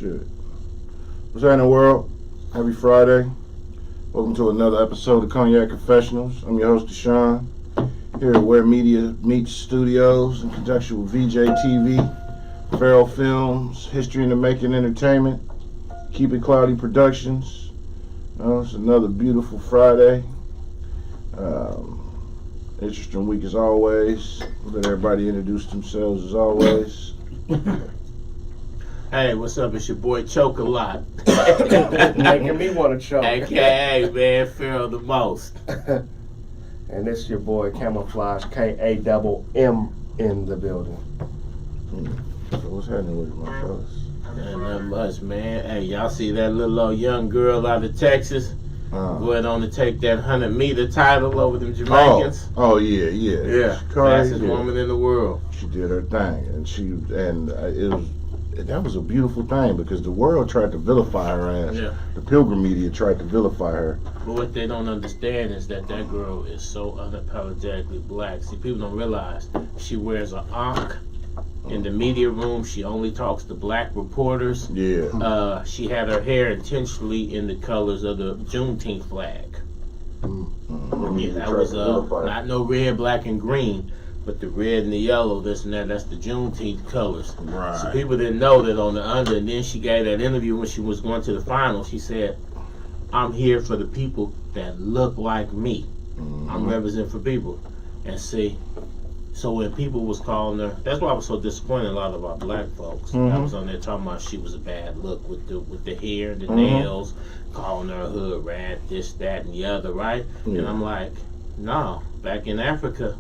Shit. What's happening, world? Happy Friday. Welcome to another episode of Cognac Confessionals. I'm your host, Deshaun, here at Where Media Meets Studios in conjunction with VJ TV, Feral Films, History in the Making Entertainment, Keep It Cloudy Productions. It's another beautiful Friday. Interesting week as always. Let everybody introduce themselves as always. Hey, what's up? It's your boy Choke-A-Lot. Making me want to choke. AKA, man, Feral the most. And this your boy Camouflage, K-A-double-M in the building. So what's happening with you, my fellas? Not much, man. Hey, y'all see that little old young girl out of Texas? Going on to take that 100-meter title over them Jamaicans. Oh yeah. Yeah, fastest woman in the world. She did her thing, that was a beautiful thing because the world tried to vilify her ass. Yeah. The Pilgrim media tried to vilify her. But what they don't understand is that girl is so unapologetically black. See, people don't realize she wears an ankh in the media room. She only talks to black reporters. Yeah. She had her hair intentionally in the colors of the Juneteenth flag. Yeah, that was not no red, black, and green, but the red and the yellow, this and that. That's the Juneteenth colors. Right. So people didn't know that on the under. And then she gave that interview when she was going to the final. She said, "I'm here for the people that look like me. I'm representing for people." And see, so when people was calling her, that's why I was so disappointed in a lot of our black folks. I was on there talking about she was a bad look with the hair and the nails, calling her a hood rat, this, that, and the other, right? Yeah. And I'm like, no, back in Africa,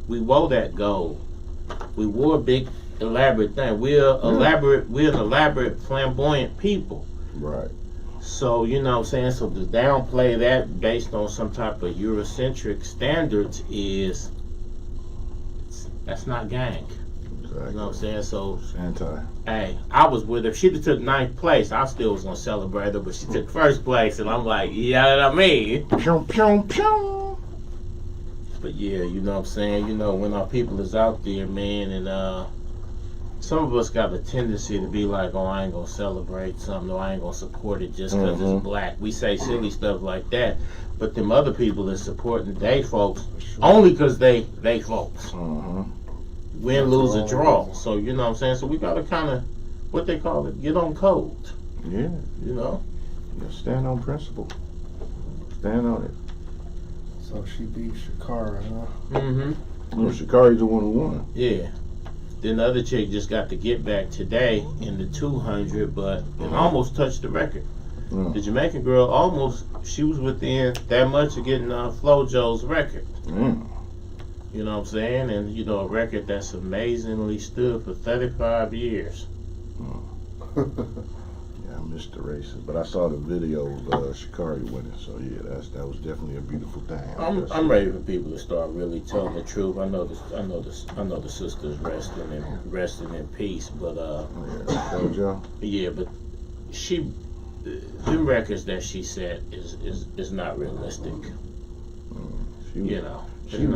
we wore that gold. We wore a big elaborate thing. We're an elaborate, flamboyant people. Right. So, you know what I'm saying? So to downplay that based on some type of Eurocentric standards that's not gang. Exactly. You know what I'm saying? So, It's anti. hey, I was with her. If she'd have took 9th place, I still was going to celebrate her, but she took 1st place, and I'm like, you know what I mean? Pew, pew, pew. But yeah, you know what I'm saying? You know, when our people is out there, man, and some of us got a tendency to be like, oh, I ain't going to celebrate something, or I ain't going to support it just because it's black. We say silly stuff like that, but them other people is supporting they folks only because they folks. Win, lose, or draw. So, you know what I'm saying? So we got to kind of, what they call it, get on code. Yeah. You know? Yeah, stand on principle. Stand on it. So she beat Shakara, huh? Well, Shikari's the one who won. Yeah. Then the other chick just got to get back today in the 200, but it almost touched the record. The Jamaican girl she was within that much of getting Flojo's record. You know what I'm saying? And, you know, a record that's amazingly stood for 35 years. Yeah, I missed the races, but I saw the video of Shikari winning, so yeah, that was definitely a beautiful thing. I'm ready for people to start really telling the truth. I know the sister's resting in peace, but but them records that she set is not realistic. She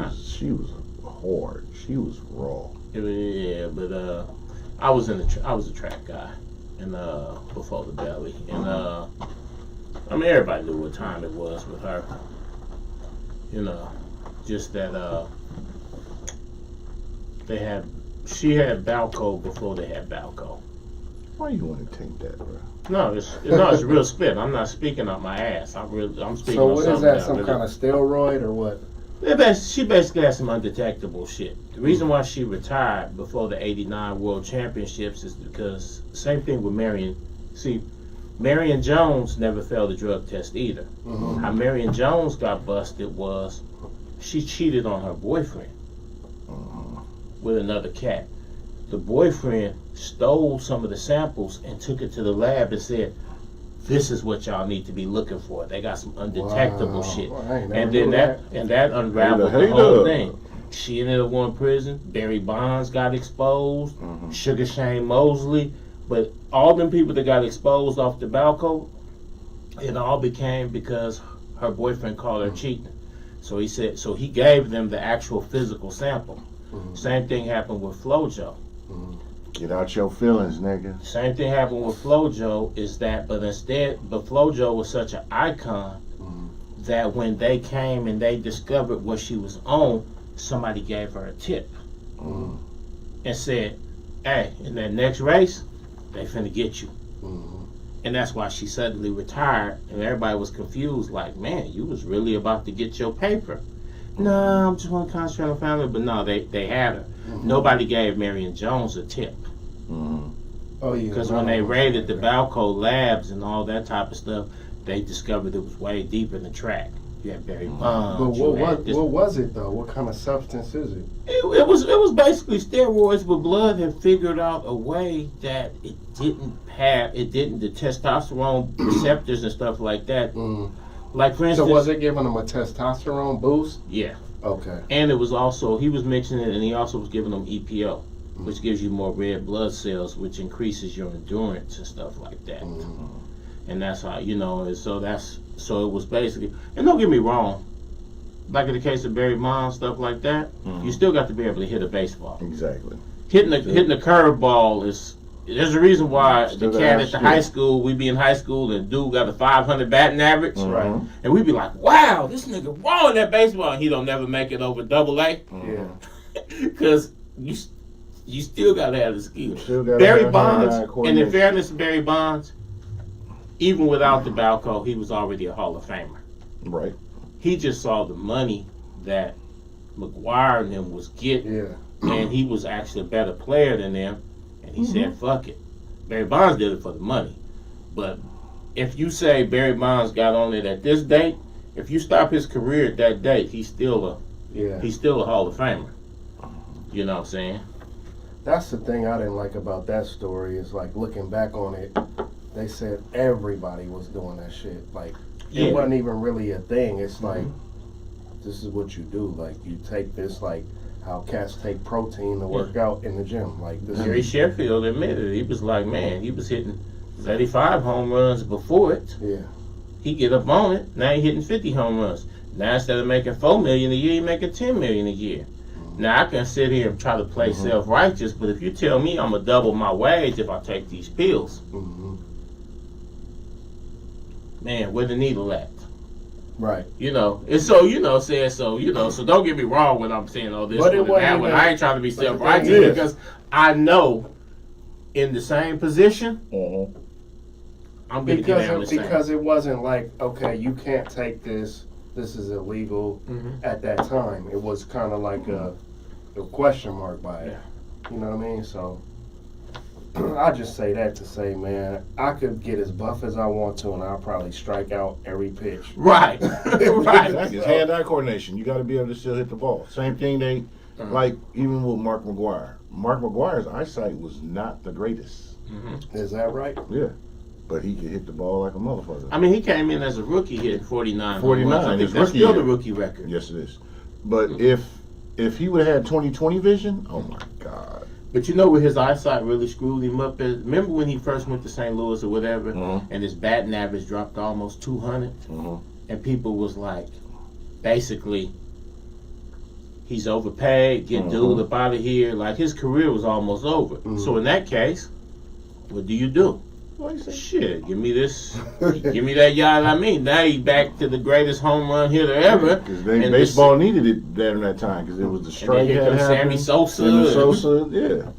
was hard. She was raw. Yeah, but I was a track guy, and before the belly, and I mean everybody knew what time it was with her. You know, just that she had Balco before they had Balco. Why you want to take that, bro? No, it's a real spit. I'm not speaking out my ass. I'm speaking. So on what is that? Some kind of steroid or what? She basically had some undetectable shit. The reason why she retired before the '89 World Championships is because same thing with Marion. See, Marion Jones never failed a drug test either. How Marion Jones got busted was she cheated on her boyfriend with another cat. The boyfriend stole some of the samples and took it to the lab and said, "This is what y'all need to be looking for." They got some undetectable shit. Well, And then that unraveled the whole thing. She ended up going to prison. Barry Bonds got exposed. Sugar Shane Mosley. But all them people that got exposed off the Balco, it all became because her boyfriend called her cheating. So he gave them the actual physical sample. Same thing happened with Flojo. Get out your feelings, nigga. Same thing happened with FloJo. But FloJo was such an icon that when they came and they discovered what she was on, somebody gave her a tip and said, "Hey, in that next race, they finna get you." And that's why she suddenly retired, and everybody was confused. Like, man, you was really about to get your paper. No, I'm just want to concentrate on family. But no, they had her. Nobody gave Marion Jones a tip. Oh yeah. Because when they raided the Balco labs and all that type of stuff, they discovered it was way deep in the track. You had Barry Bonds. But what was it though? What kind of substance is it? It was basically steroids, but blood had figured out a way that the testosterone receptors and stuff like that. Like for instance, So was it giving them a testosterone boost? Yeah. Okay. And it was also, he was mentioning it, and he also was giving them EPO, which gives you more red blood cells, which increases your endurance and stuff like that. And that's how, so it was basically, and don't get me wrong, like in the case of Barry Bonds, stuff like that, you still got to be able to hit a baseball. Exactly. Hitting a curveball there's a reason why the cat at the high school, we be in high school and dude got a 500 batting average. Right. And we be like, wow, this nigga raw in that baseball, and he don't never make it over AA. Yeah. Because you still got to have the skill. Barry Bonds, and in fairness to Barry Bonds, even without the Balco, he was already a Hall of Famer. Right. He just saw the money that McGuire and them was getting, and he was actually a better player than them, and he said, fuck it. Barry Bonds did it for the money. But if you say Barry Bonds got on it at this date, if you stop his career at that date, he's still a Hall of Famer. You know what I'm saying? That's the thing I didn't like about that story is like looking back on it, they said everybody was doing that shit. Like it wasn't even really a thing. It's like this is what you do. Like you take this like how cats take protein to work out in the gym. Like this. Gary Sheffield admitted it. He was like, man, he was hitting 35 home runs before it. Yeah. He get up on it. Now he hitting 50 home runs. Now instead of making $4 million a year, he making $10 million a year. Now I can sit here and try to play self-righteous, but if you tell me I'm gonna double my wage if I take these pills, man, where the needle at? Right. You know, and so so don't get me wrong when I'm saying all this. But I ain't trying to be self-righteous because I know in the same position, I'm gonna get down the same. Because it wasn't like, okay, you can't take this. This is illegal at that time. It was kind of like a question mark by it. You know what I mean? So I just say that to say, man, I could get as buff as I want to, and I'll probably strike out every pitch. Right. Right. It's hand-eye coordination. You got to be able to still hit the ball. Same thing like even with Mark McGuire. Mark McGuire's eyesight was not the greatest. Is that right? Yeah. But he could hit the ball like a motherfucker. I mean, he came in as a rookie hitting 49. 49. I think that's still the rookie record. Yes, it is. But if he would have had 20/20 vision, oh my God. But you know where his eyesight really screwed him up is? Remember when he first went to St. Louis or whatever, and his batting average dropped to almost 200? And people was like, basically, he's overpaid, get dude up out of here. Like, his career was almost over. So in that case, what do? Well, shit, give me this, give me that yard. I mean, now he's back to the greatest home run hitter ever. Because baseball needed it during that time because it was the strike had Sammy Sosa, yeah.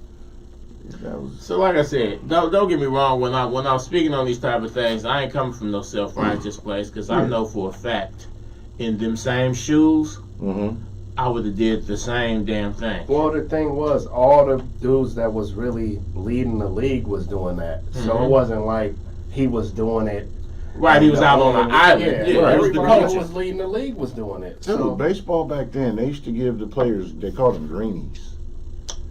So like I said, don't get me wrong. When I'm speaking on these type of things, I ain't coming from no self-righteous place because I know for a fact, in them same shoes, I would have did the same damn thing. Well, the thing was, all the dudes that was really leading the league was doing that. So it wasn't like he was doing it. Right, he was out on the island. Yeah, it was the everybody culture. who was leading the league was doing it. Dude, So baseball back then, they used to give the players, they called them greenies.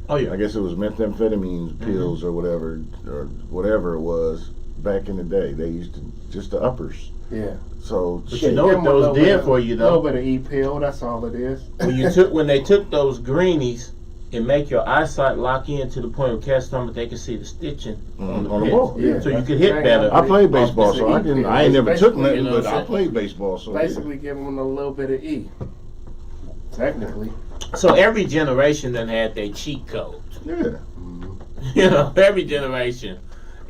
Oh yeah. I guess it was methamphetamine pills or whatever it was back in the day. They used to, just the uppers. yeah. So But you know what those did for you A though? little bit of E-pill, that's all it is. When they took those greenies, it make your eyesight lock in to the point of catch stomach they can see the stitching on the ball. Yeah, so you that's could the hit thing. better. I played baseball, It's so an I E-pill. ain't never took Basically, nothing, you know but what I'm I saying? played baseball. So Basically giving them a little bit of E. Technically. So every generation then had their cheat code. yeah. You know, every generation.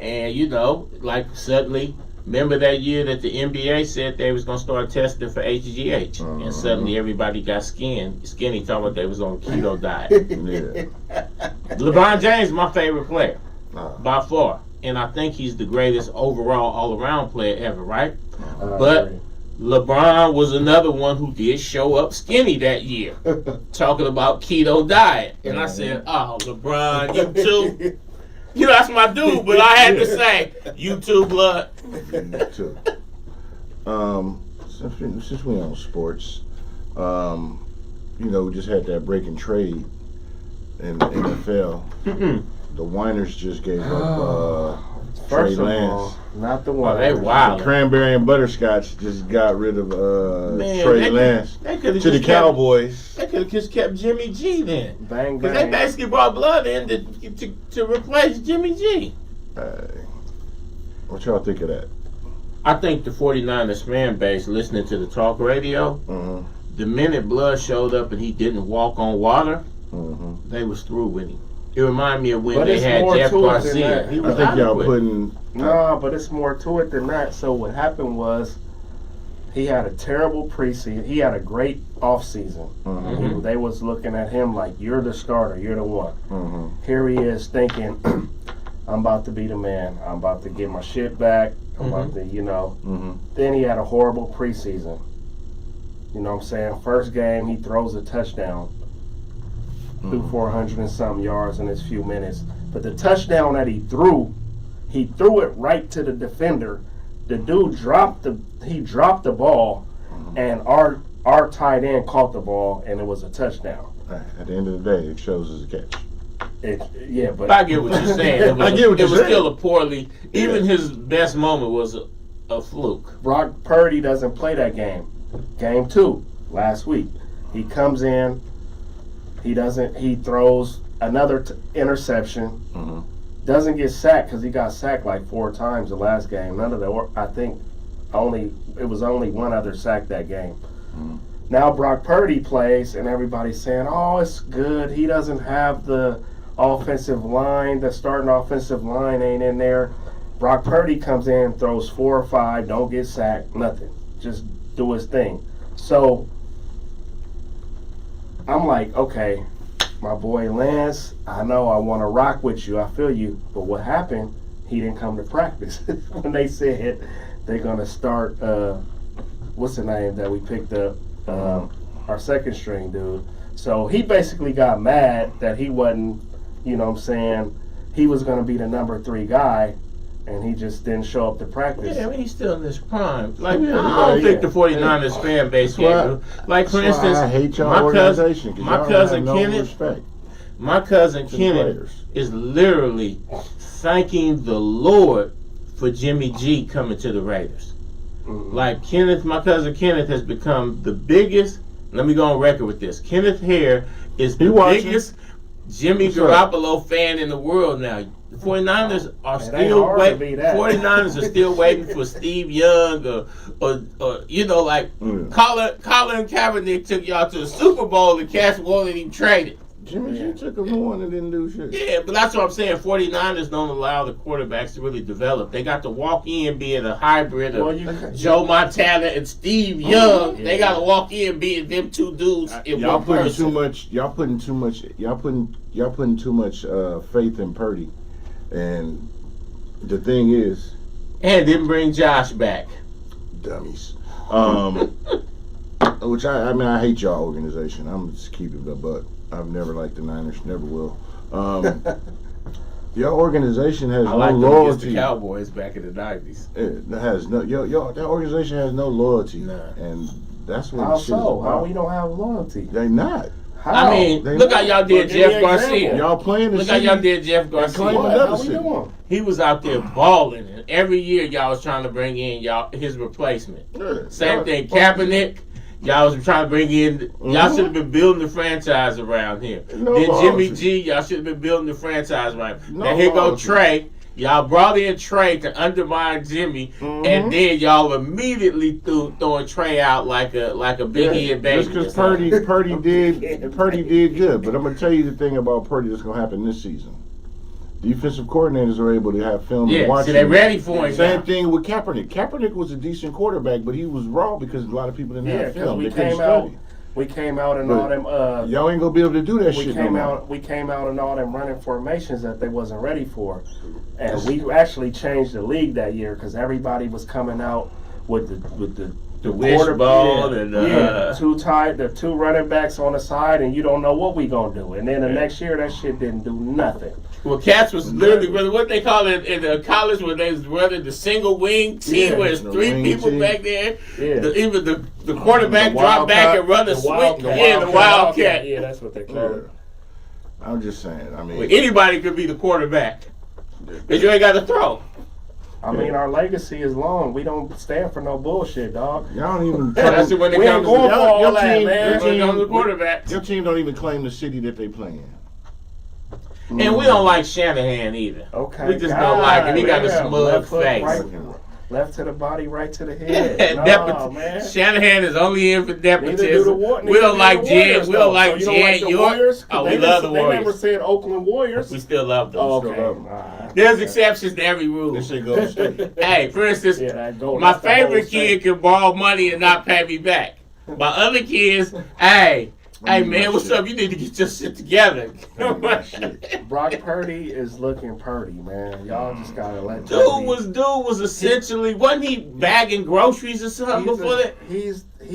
And, you know, like suddenly, remember that year that the NBA said they was going to start testing for HGH. And suddenly everybody got skinny talking about they was on a keto diet. Yeah. LeBron James is my favorite player, by far. And I think he's the greatest overall all-around player ever, right? But LeBron was another one who did show up skinny that year, talking about keto diet. And I said, oh, LeBron, you too? You know, that's my dude, but I had to say, you too, blood. You too. Since we on sports, you know, we just had that break and trade in the NFL. The Winers just gave up Trey Lance. Not the Oh, one. they wild. Cranberry and Butterscotch just got rid of Trey Lance to the Cowboys. They could have just kept Jimmy G then. Bang, Because they bang. basically brought blood in to replace Jimmy G. What y'all think of that? I think the 49ers fan base listening to the talk radio, the minute Blood showed up and he didn't walk on water, they was through with him. It reminded me of when But they it's had more Jeff to it than Garcia. that. He I was think y'all adequate. putting. No, but it's more to it than that. So what happened was he had a terrible preseason. He had a great offseason. They was looking at him like, you're the starter. You're the one. Here he is thinking, I'm about to be the man. I'm about to get my shit back. I'm about to, you know. Then he had a horrible preseason. You know what I'm saying? First game, he throws a touchdown. Threw 400 and some yards in his few minutes. But the touchdown that he threw it right to the defender. The dude dropped the ball, and our tight end caught the ball, and it was a touchdown. At the end of the day, it shows as a catch. But I get what you're saying. It was, I get what you're it was saying. still a poorly. Even his best moment was a fluke. Brock Purdy doesn't play that game. Game 2 last week. He comes in. He throws another interception. Doesn't get sacked because he got sacked like 4 times the last game. I think it was only one other sack that game. Now Brock Purdy plays and everybody's saying, oh, it's good. He doesn't have the offensive line. The starting offensive line ain't in there. Brock Purdy comes in, throws 4 or 5, don't get sacked, nothing. Just do his thing. So I'm like, okay, my boy Lance, I know I want to rock with you. I feel you. But what happened, he didn't come to practice. When they said they're going to start, what's the name that we picked up? Our second string dude. So he basically got mad that he wasn't, you know what I'm saying, he was going to be the number 3 guy. And he just didn't show up to practice. Yeah, I mean, he's still in his prime. Like, I don't think the 49ers fan base gave like, for instance, I hate y'all my organization. my cousin Kenneth, is literally thanking the Lord for Jimmy G coming to the Raiders. Like, my cousin Kenneth has become the biggest. Let me go on record with this. Kenneth Hare is the biggest Jimmy Garoppolo fan in the world now. The 49ers are still waiting. 49ers are still waiting for Steve Young or you know, like Colin Kaepernick took y'all to the Super Bowl and Cash wanted him traded. Jimmy G took him to one and didn't do shit. Yeah, but that's what I'm saying. 49ers don't allow the quarterbacks to really develop. They got to walk in being a hybrid of Joe Montana and Steve Young. They got to walk in being them 2 dudes in Y'all one putting person. putting too much faith in Purdy. And the thing is, and didn't bring Josh back. Dummies. Which I hate y'all organization. I'm just keeping it a buck. I've never liked the Niners, never will. Your organization has no loyalty. The Cowboys back in the 90s. It has no. That organization has no loyalty, and that's what. How so? How we don't have loyalty? They not. How? I mean, look how y'all did Jeff Garcia. Y'all playing the Look how y'all did Jeff Garcia. He was out there balling, and every year y'all was trying to bring in his replacement. Same thing, Kaepernick. Y'all was trying to bring in. Y'all should have been building the franchise around him. Then Jimmy G. Y'all should have been building the franchise around him. Now here go Trey. Y'all brought in Trey to undermine Jimmy, and then y'all immediately throwing Trey out like a big head baby. Just because Purdy did good, but I'm gonna tell you the thing about Purdy that's gonna happen this season. defensive coordinators are able to have film and Yeah, watch so they're him. ready for him. Same now. thing with Kaepernick. Kaepernick was a decent quarterback, but he was raw because a lot of people didn't Yeah, have because film. we They couldn't came out. study. We came out in But all them. Y'all ain't gonna be able to do that We shit came no more. out. We came out in all them running formations that they wasn't ready for, and we actually changed the league that year because everybody was coming out with the wishbone yeah, and the two running backs on the side, and you don't know what we gonna do. And then the next year, that shit didn't do nothing. Well, Cats was literally running what they call it in the college where they was running the single wing team Yeah, where it's the 3 wing people team. back there. Yeah. Even the quarterback The drop back Wildcat. and run the The swing. Wildcat. Yeah, the Wildcat. Yeah, that's what they call Yeah. it. I'm just saying. I mean, Well, anybody could be the quarterback. Because you ain't got to throw. I mean, our legacy is long. We don't stand for no bullshit, dog. y'all don't even That's claim, when it We ain't comes going to for all your that, team- man. your when it comes to team- quarterback. your team don't even claim the city that they play in. And we don't like Shanahan either. Okay. We just don't like him. He got a God, smug left foot, face. right- left to the body, right to the head. No, Deputy- man. Shanahan is only in for Neither do nepotism. the We don't like Warriors, Jen. We though. don't like So you don't like Jen the York. Warriors? Oh, we They love the They never Warriors. said Oakland Warriors. We still love them. Oh, Still okay. love 'em. Alright. There's exceptions to every rule. They say Golden State. Hey, for instance, Yeah, that goal. my That's the whole favorite kid thing. can borrow money and not pay me back. My other kids, hey need man, my what's shit. up? You need to get your shit together. I need my shit. Brock Purdy is looking purdy, man. Y'all just gotta let Dude that be. was essentially wasn't he bagging groceries or something He's before that? he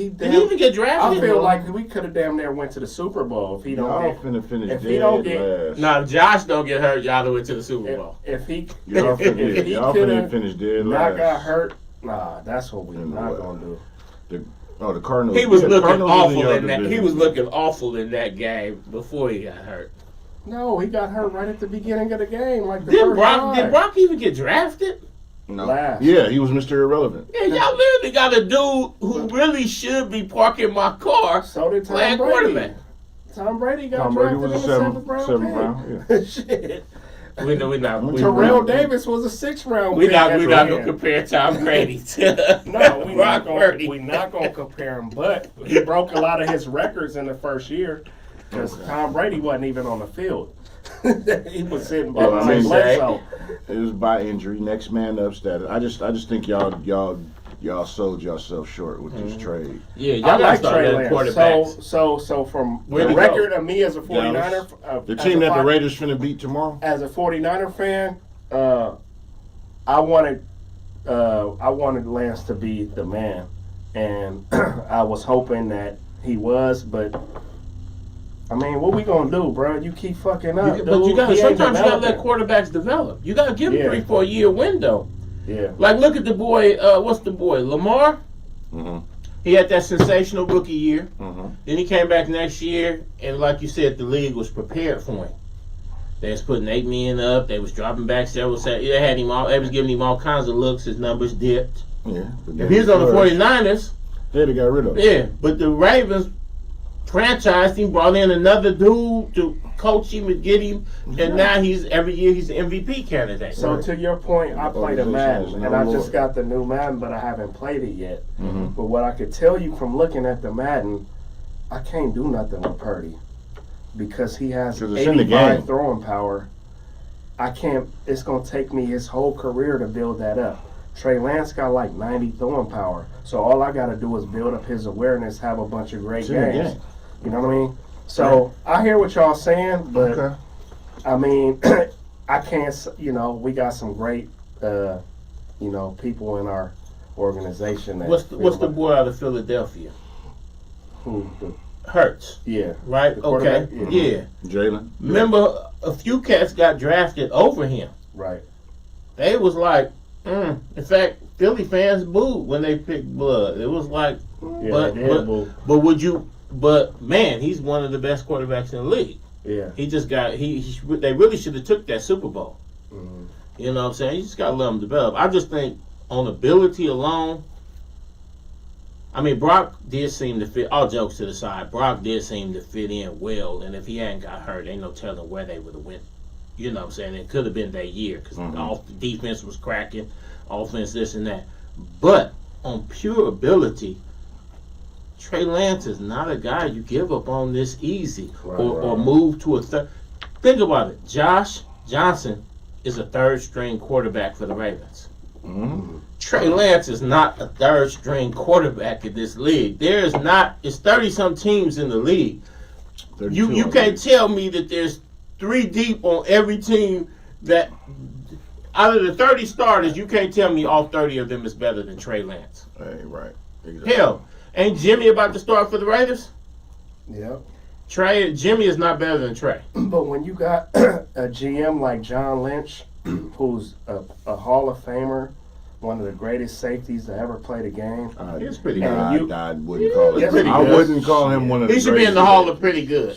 Did he even get drafted? I feel like we could have damn near went to the Super Bowl if he don't Y'all get. finna finish if he don't dead get- last. No, Josh don't get hurt. Y'all went to the Super Bowl. If he Y'all if finna, he y'all coulda finna finish dead not last. got hurt, nah, that's what we In the not what? gonna do. Oh, the Cardinals. He was yeah, looking Cardinals is awful y'all in that. He division. was looking awful in that game before he got hurt. No, he got hurt right at the beginning of the game, like the Did first Brock? drive. Did Brock even get drafted? No. Last. Yeah, he was Mr. Irrelevant. Yeah, y'all literally got a dude who really should be parking my car So did Tom playing Brady. quarterback. Tom Brady got Tom Brady drafted was in a the seventh seventh round round. Shit. We know we not. We, Terrell Davis was a 6th round. we pick not. at We the not end. gonna compare Tom Brady to No, we Brock not gonna. Purdy. We not gonna compare him, but he broke a lot of his records in the first year because Tom Brady wasn't even on the field. He was sitting Well, I behind mean, Bledsoe. It was by injury, next man up status. I just think y'all sold yourself short with this trade. Yeah, y'all I gotta like start Trey letting Lance. quarterbacks. So from Where'd the he record go? of me as a 49er, The as team a that the fi- Raiders finna beat tomorrow. as a 49er fan, I wanted Lance to be the man, and I was hoping that he was, but I mean, what we gonna do, bro? You keep fucking up, But you dude. gotta He ain't sometimes you gotta let developing. quarterbacks develop. You gotta give them Yeah. 3-4 year window. Yeah, Like look at the boy. What's the boy? Lamar. Mm-hmm. He had that sensational rookie year. Mm-hmm. Then he came back next year, and like you said, the league was prepared for him. They was putting 8 men up. They was dropping back several. They had him all. They was giving him all kinds of looks. His numbers dipped. Yeah. If he was on the 49ers, They got rid of him. yeah. But the Ravens franchised him, brought in another dude to coach him and get him, and now he's every year he's an MVP candidate. So Right. to your point, I played a Organization Madden, is and no I more. just got the new Madden, but I haven't played it yet. Mm-hmm. But what I could tell you from looking at the Madden, I can't do nothing with Purdy because he has 'Cause it's in the 85 game. throwing power. I can't. It's gonna take me his whole career to build that up. Trey Lance got like 90 throwing power, so all I gotta do is build up his awareness, have a bunch of great It's in the games. game. You know what I mean? So I hear what y'all saying, but Okay. I mean, I can't. You know, we got some great, people in our organization. That what's feel the like- boy out of Philadelphia? who? Hurts, Yeah, right? The Okay, quarterback? yeah. Jalen. Remember, a few cats got drafted over him. right. They was like, in fact, Philly fans booed when they picked Blood. It was like, Yeah, but they did, boo. but man, he's one of the best quarterbacks in the league. Yeah. He just got they really should have took that Super Bowl. Mhm. You know what I'm saying? You just gotta let him develop. I just think on ability alone. I mean, Brock did seem to fit. All jokes to the side, Brock did seem to fit in well. And if he hadn't got hurt, ain't no telling where they would have went. You know what I'm saying? It could have been that year because all the defense was cracking, offense this and that. But on pure ability, Trey Lance is not a guy you give up on this easy Right, or right. move to a third. Think about it. Josh Johnson is a third-string quarterback for the Ravens. Mm-hmm. Trey Lance is not a third-string quarterback in this league. It's 30-some teams in the league. You can't tell me that there's 3 deep on every team that out of the 30 starters, you can't tell me all 30 of them is better than Trey Lance. Hey, right. Exactly. Hell, ain't Jimmy about to start for the Raiders? Yep. Jimmy is not better than Trey. But when you got a GM like John Lynch, who's a Hall of Famer, one of the greatest safeties to ever play the game. He's pretty good. I wouldn't call it. Yes, I wouldn't call him one of the He greatest. should be in the Hall of pretty good.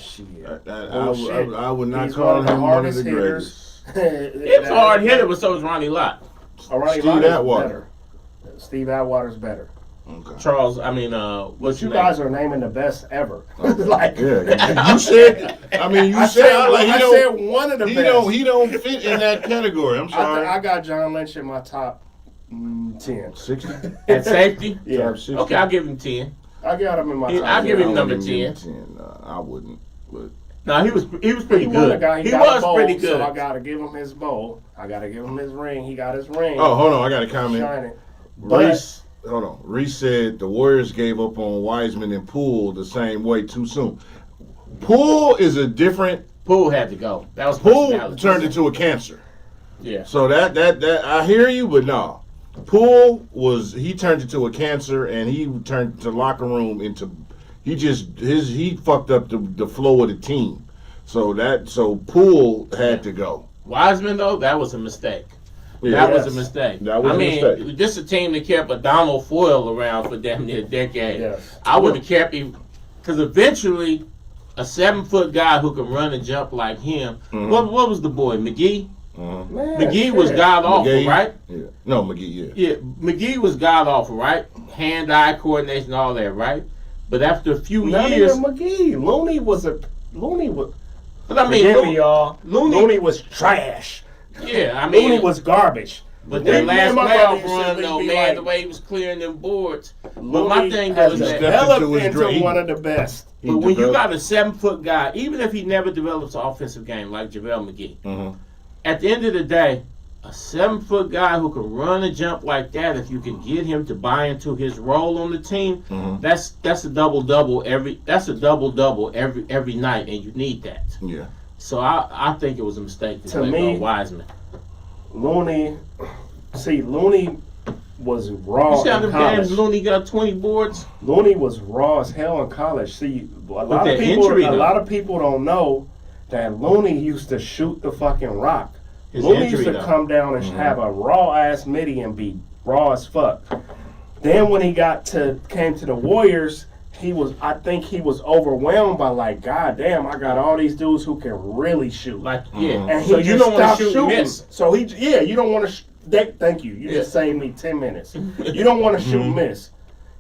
I would not He's call one of the him one of hardest the hitters. greatest. It's a hard hitter, but so is Ronnie Lott. Ronnie Steve Lott is Atwater. better. Steve Atwater's better. Okay. Charles, what's You your name? guys are naming the best ever. Like, Yeah, you said. I mean, you I said. said one of the best. He don't fit in that category. I'm sorry. I got John Lynch in my top 10. 60. At safety? Yeah. Top 60. Okay, I'll give him 10. I got him in my top I'll 10. give him I number wouldn't give 10. him 10. I wouldn't. But No, he was pretty He won the good. guy. He got a was bowl, pretty good. So I got to give him his bowl. I got to give him his ring. He got his ring. oh, hold on. I got a comment. Shining. But Reese, hold on. Reese said the Warriors gave up on Wiseman and Poole the same way too soon. Poole is a different. Poole had to go. That was Poole personality. turned into a cancer. Yeah. So that I hear you, but no. Poole he turned into a cancer, and he turned the locker room into. He fucked up the flow of the team. So Poole had to go. Wiseman, though, that was a mistake. Yeah. That was a mistake. That was a mistake. This is a team that kept a Donald Foyle around for damn near a decade. Yes. I would have kept him, because eventually, a 7-foot guy who can run and jump like him. Mhm. What was the boy, McGee? Mm-hmm. man, McGee was shit. god awful, McGee? right? Yeah. No, McGee. Yeah. Yeah, McGee was god awful, right? Hand-eye coordination, all that, right? But after a few Not years, even McGee. Looney was. but I mean, Forgive me, y'all. Looney- Looney was trash. yeah, I mean, Looney was garbage. But Me that and last my brother playoff used to run, though, be man, like, the way he was clearing them boards. But Looney my thing has was that. developed into his into dream. one of the best. But when you developed- got a 7-foot guy, even if he never develops an offensive game like JaVale McGee, Mhm. at the end of the day, a 7-foot guy who can run and jump like that, if you can get him to buy into his role on the team, Mhm. that's a double-double every night, and you need that. Yeah. So I think it was a mistake to To let me, go Wiseman. Looney was raw You see how in them college. games Looney got 20 boards? Looney was raw as hell in college. See, a lot that of people, injury, a though. lot of people don't know that Looney used to shoot the fucking rock. His Looney injury, used to though. come down and have a raw ass midi and be raw as fuck. Then when he came to the Warriors, I think he was overwhelmed by like, God damn, I got all these dudes who can really shoot. Like, yeah. Mhm. And he So you just don't want stopped to shoot and shooting. miss. So you don't want to. Thank you. You just saved me 10 minutes. You don't want to shoot and miss.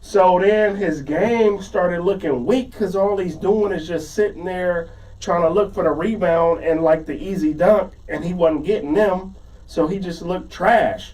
So then his game started looking weak because all he's doing is just sitting there trying to look for the rebound and like the easy dunk, and he wasn't getting them. So he just looked trash.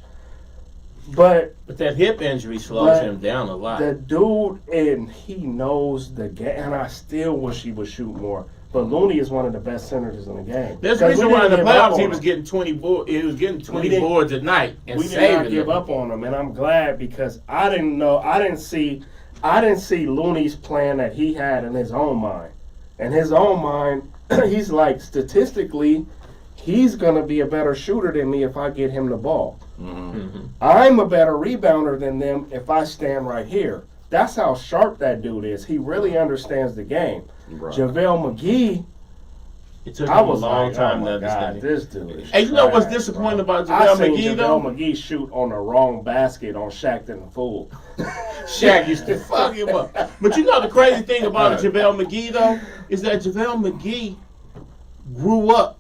But But that hip injury slows But him down a lot. the dude, and he knows the game, and I still wish he would shoot more. But Looney is one of the best centers in the game. There's a 'Cause we reason why in the didn't give up playoffs he on was him. getting 20 boards. He was getting 20 didn't- boards a night and We did saving not give them. up on him, and I'm glad because I didn't see Looney's plan that he had in his own mind. In his own mind, he's like, statistically, he's gonna be a better shooter than me if I get him the ball. Mm-hmm. I'm a better rebounder than them if I stand right here. That's how sharp that dude is. He really understands the game. Right. JaVale McGee, It took I him a was long like, time oh to my God, understand it. this dude is Hey, you know what's trash, disappointing bro. about I JaVale seen McGee, JaVale though? McGee shoot on the wrong basket on Shaq and the Fool. Shaq used to fuck him up. But you know the crazy thing about Right. JaVale McGee, though, is that JaVale McGee grew up.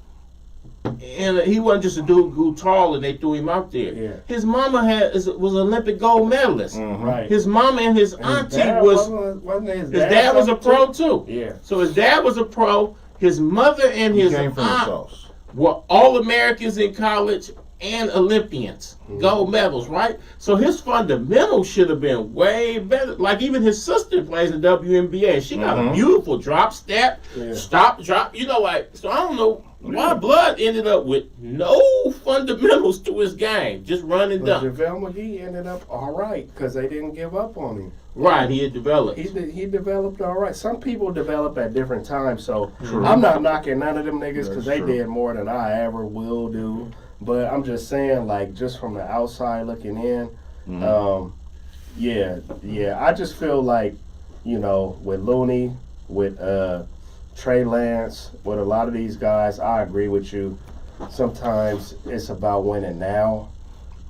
And he wasn't just a dude who grew tall and they threw him out there. Yeah. His mama was an Olympic gold medalist. Mhm. Right. His mama and his His auntie dad wasn't his dad was a pro too. Yeah. So his dad was a pro. His mother and He his came from the aunt sauce. were all Americans in college and Olympians, Mm-hmm. gold medals, right? So his fundamentals should have been way better. Like even his sister plays in WNBA. She got a Mhm. beautiful drop step, Yeah. stop, drop. You know, like so. I don't know. Why Blood ended up with no fundamentals to his game, just run and But dunk. JaVale McGee ended up all right because they didn't give up on him. Right, he had developed. He developed all right. Some people develop at different times, so True. I'm not knocking none of them niggas because That's they true. did more than I ever will do. But I'm just saying, like, just from the outside looking in, Mhm. yeah. I just feel like, with Looney, with Trey Lance, with a lot of these guys, I agree with you. Sometimes it's about winning now.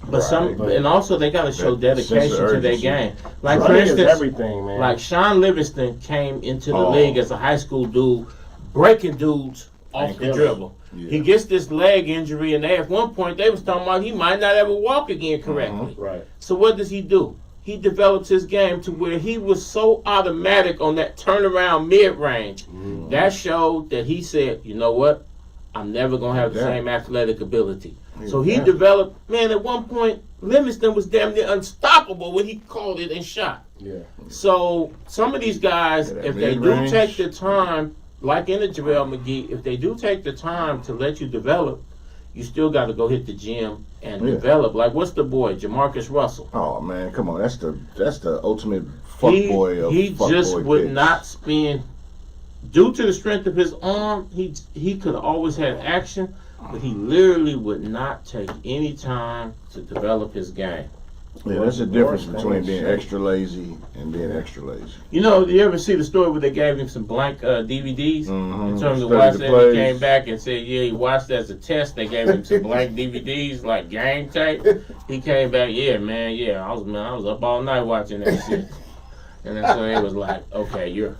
But but- and also they got to show That sense dedication of to their urgency. game. Like for Running is instance, everything, man. like Sean Livingston came into the Oh. league as a high school dude, breaking dudes off the Yeah. dribble. Yeah. He gets this leg injury, and at one point they was talking about he might not ever walk again correctly. Right. So what does he do? He develops his game to where he was so automatic on that turnaround mid-range. Mm-hmm. That showed that he said, you know what? I'm never going to have the Yeah. same athletic ability. Yeah. So he Yeah. developed, man, at one point, Livingston was damn near unstoppable when he called it and shot. Yeah. So some of these guys, Yeah, that if they do mid-range. take the time, like in the JaVale McGee, if they do take the time to let you develop, you still got to go hit the gym and Yeah. develop. Like, what's the boy, Jamarcus Russell? Oh man, come on, that's the ultimate fuckboy of He just fuckboy would picks. not spend, due to the strength of his arm. He could have always had action, but he literally would not take any time to develop his game. Yeah, that's the difference Worst between thing being is extra lazy and being extra lazy. You know, you ever see the story where they gave him some blank DVDs? Mhm. In terms of Study watching the it, plays. he came back and said, yeah, he watched as a test. They gave him some blank DVDs, like game tape. He came back, I was up all night watching that shit. And then so it was like, okay, you're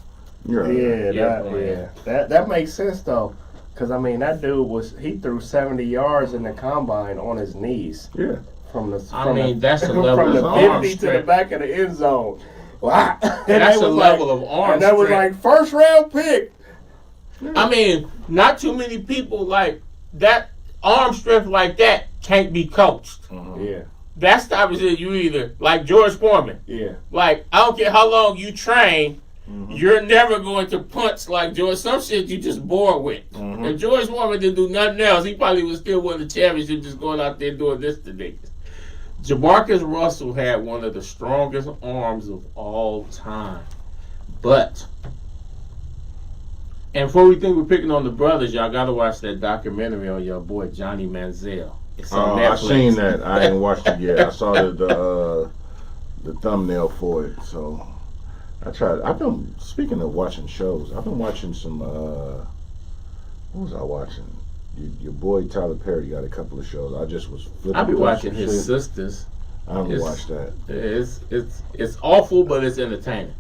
That makes sense though, because I mean that dude he threw 70 yards in the combine on his knees Yeah. from the. that's a level from of the arm 50 to the strength. back of the end zone. Wow. That's That a was level of arm And that was strength. like first round pick. I mean, not too many people like that arm strength like that can't be coached. Yeah, That's the opposite. You either like George Foreman. yeah. Like, I don't care how long you train, you're never going to punch like George. Some shit you just bored with. If George Foreman didn't do nothing else, he probably would still win the championship just going out there doing this to niggas. Jamarcus Russell had one of the strongest arms of all time. But, and before we think we're picking on the brothers, y'all got to watch that documentary on your boy Johnny Manziel. It's on Oh, Netflix. I seen that. I ain't watched it yet. I saw the thumbnail for it. So I tried. Speaking of watching shows, I've been watching some. What was I watching? Your boy Tyler Perry got a couple of shows. I just was flipping. I be through watching some his shit. sisters. I haven't It's- watched that. It's awful, but it's entertaining.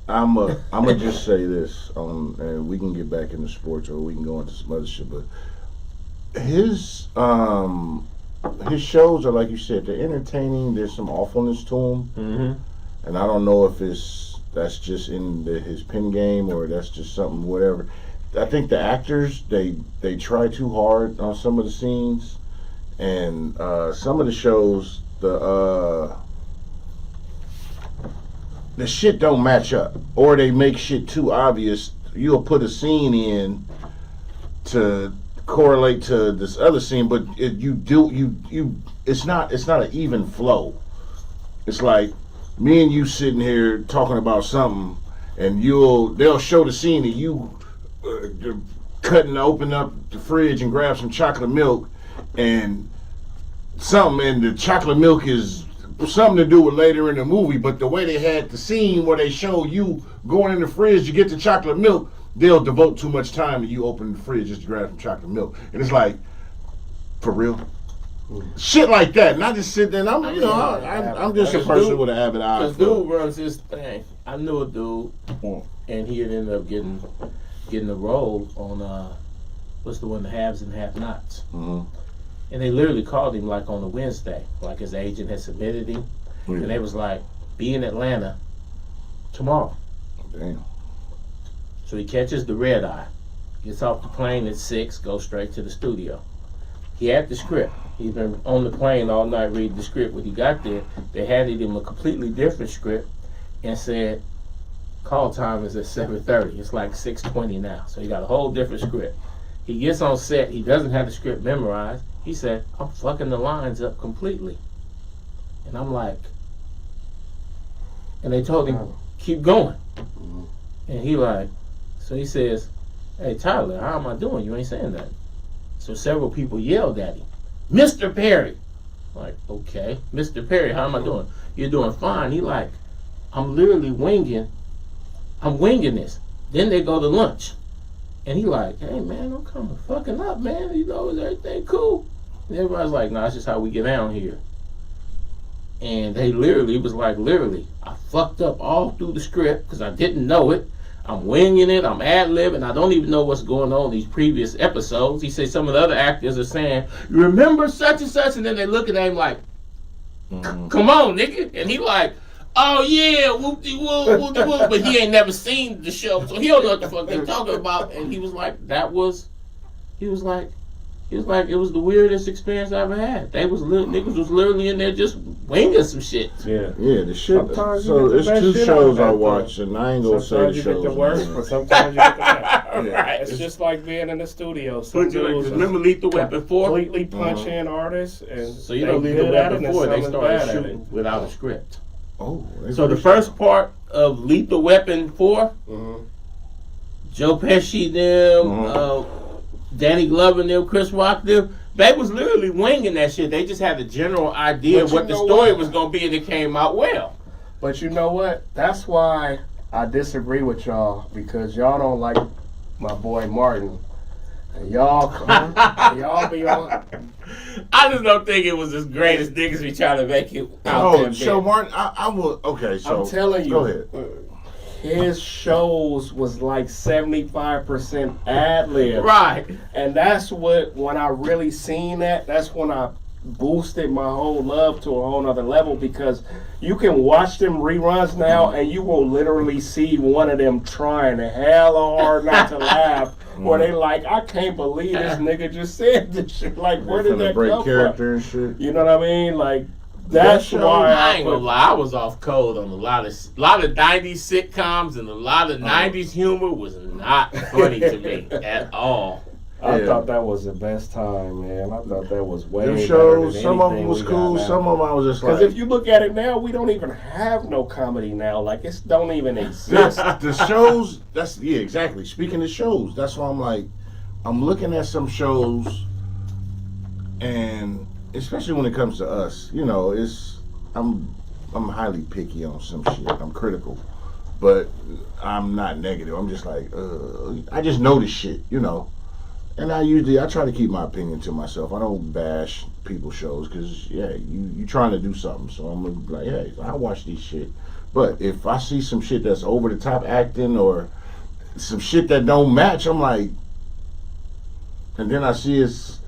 I'm gonna just say this, and we can get back into sports or we can go into some other shit. But his shows are, like you said, they're entertaining. There's some awfulness to them, Mm-hmm. and I don't know if that's just in his pen game or that's just something whatever. I think the actors they try too hard on some of the scenes, and some of the shows the shit don't match up, or they make shit too obvious. You'll put a scene in to correlate to this other scene, but it's not an even flow. It's like me and you sitting here talking about something, and they'll show the scene and you open up the fridge and grab some chocolate milk, and the chocolate milk is something to do with later in the movie, but the way they had the scene where they show you going in the fridge to get the chocolate milk, they'll devote too much time and you open the fridge just to grab some chocolate milk. And it's like, for real? Shit like that. And I just sit there and I'm just a person with an avid eye. Because dude runs this thing. I knew a dude, and he had ended up getting a role on what's the one, the Haves and Have Nots. Mm-hmm. And they literally called him like on a Wednesday, like his agent had submitted him, and they was like, "Be in Atlanta tomorrow." Damn. So he catches the red eye, gets off the plane at 6, goes straight to the studio. He had the script. He's been on the plane all night reading the script. When he got there, they handed him a completely different script and said, call time is at 7:30. It's like 6:20 now. So he got a whole different script. He gets on set. He doesn't have the script memorized. He said, I'm fucking the lines up completely. And I'm like, and they told him, keep going. And he like, so he says, hey, Tyler, how am I doing? You ain't saying that. So several people yelled at him, Mr. Perry. Like, okay, Mr. Perry, how am I doing? You're doing fine. He like, I'm literally winging this. Then they go to lunch. And he like, hey, man, I'm kind of fucking up, man. You know, is everything cool? And everybody's like, no, that's just how we get down here. And they literally, I fucked up all through the script because I didn't know it. I'm winging it, I'm ad-libbing, I don't even know what's going on in these previous episodes. He said some of the other actors are saying, you remember such and such? And then they look at him like, come on, nigga. And he like, oh yeah, whoop-de-whoop, whoop-de-whoop. But he ain't never seen the show, so he don't know what the fuck they talking about. And he was like, it was the weirdest experience I ever had. Niggas was literally in there just winging some shit. Yeah. Yeah, the shit. Sometimes So you get the it's two best shit shows out I of that, watch, and I ain't gonna say the Sometimes you shows. get the worst, man. but sometimes you get the best. Right. It's just like being in the studio. But Some you like, dudes remember Lethal Weapon 4? completely punch in artists, and So you know they Lethal good at it, Weapon and 4, they some is started bad at shooting it. without a script. Oh, So the first part of Lethal Weapon 4, Mhm. Joe Pesci, them, Danny Glover, them, Chris Rock, them, they was literally winging that shit. They just had the general idea But of you what the know story what? was going to be, and it came out well. But you know what? That's why I disagree with y'all, because y'all don't like my boy Martin. And y'all be on. I just don't think it was as great as niggas be trying to make it out there. so Martin, I will. Okay, so I'm telling you, go ahead. his shows was like 75% ad lib. Right. And that's when I really seen that's when I boosted my whole love to a whole nother level, because you can watch them reruns now and you will literally see one of them trying hella hard not to laugh, or they like, I can't believe this nigga just said this shit. Like, where did that break come character from? and shit? You know what I mean? Like, that's show, why I ain't gonna lie, I was off code on a lot of 90s sitcoms, and a lot of 90s humor was not funny to me at all. I thought that was the best time, man. I thought that was way Them better shows, than some of them anything was we cool, got now. some of them I was just like. Because if you look at it now, we don't even have no comedy now. Like, it don't even exist. the shows, exactly. Speaking of shows, that's why I'm like, I'm looking at some shows, and especially when it comes to us, you know, I'm highly picky on some shit. I'm critical, but I'm not negative. I'm just like, I just notice shit, you know. And I try to keep my opinion to myself. I don't bash people's shows, because you trying to do something. So I'm gonna be like, hey, I watch these shit. But if I see some shit that's over the top acting, or some shit that don't match, I'm like, and then I see it's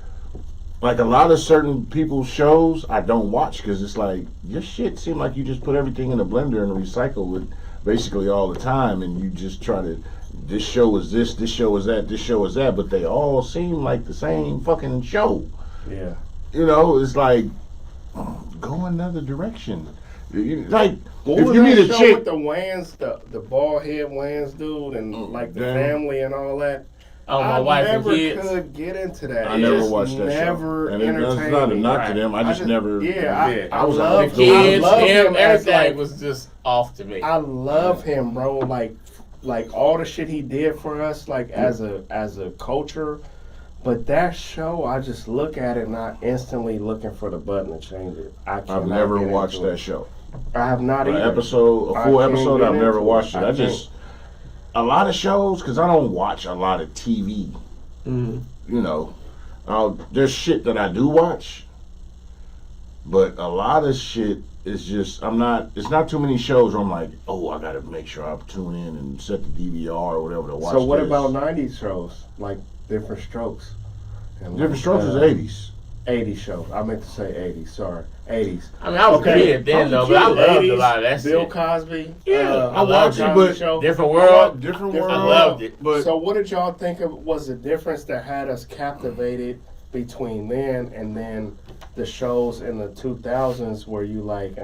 like a lot of certain people's shows I don't watch, because it's like, your shit seem like you just put everything in a blender and recycle it basically all the time, and you just try to, this show is this show is that, this show is that, but they all seem like the same fucking show. Yeah. You know, it's like, go another direction. Like, What if was you that need a show chick, with the Wayans, the bald head Wayans dude, and like the damn. family and all that? Oh, my wife and never kids. could get into that. I It never just watched that never show. And that's entertained not a me. knock Right. to them. I just never. Yeah, I was love out The the kids, I love him, as, everything like, was just off to me. I love him, bro. Like all the shit he did for us, like as a culture. But that show, I just look at it and I instantly looking for the button to change it. I've never watched that show. I have not A either. full I can't episode, get I've never into watched it. I I just, a lot of shows, because I don't watch a lot of TV. Mm-hmm. You know, there's shit that I do watch, but a lot of shit is just, it's not too many shows where I'm like, oh, I gotta make sure I tune in and set the DVR or whatever to watch. So what this. about 90s shows? Like Different Strokes? And Different Strokes is 80s. 80s show. I meant to say 80s. Sorry. 80s. I mean, I was a kid then, though, but I loved a lot of that Bill shit. Cosby. Yeah, I watched it, but Different World. Different Different World. I loved it. But So what did y'all think of was the difference that had us captivated between then and then the shows in the 2000s where you like,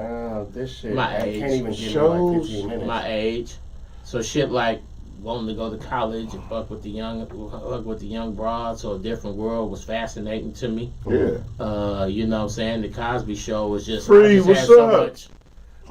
this shit, My I age. can't even get in like Shows, 15 minutes. My age. So shit like wanting to go to college and fuck with the young broads or a different world was fascinating to me. Yeah. You know what I'm saying? The Cosby Show was just Free, I just what's had so up? much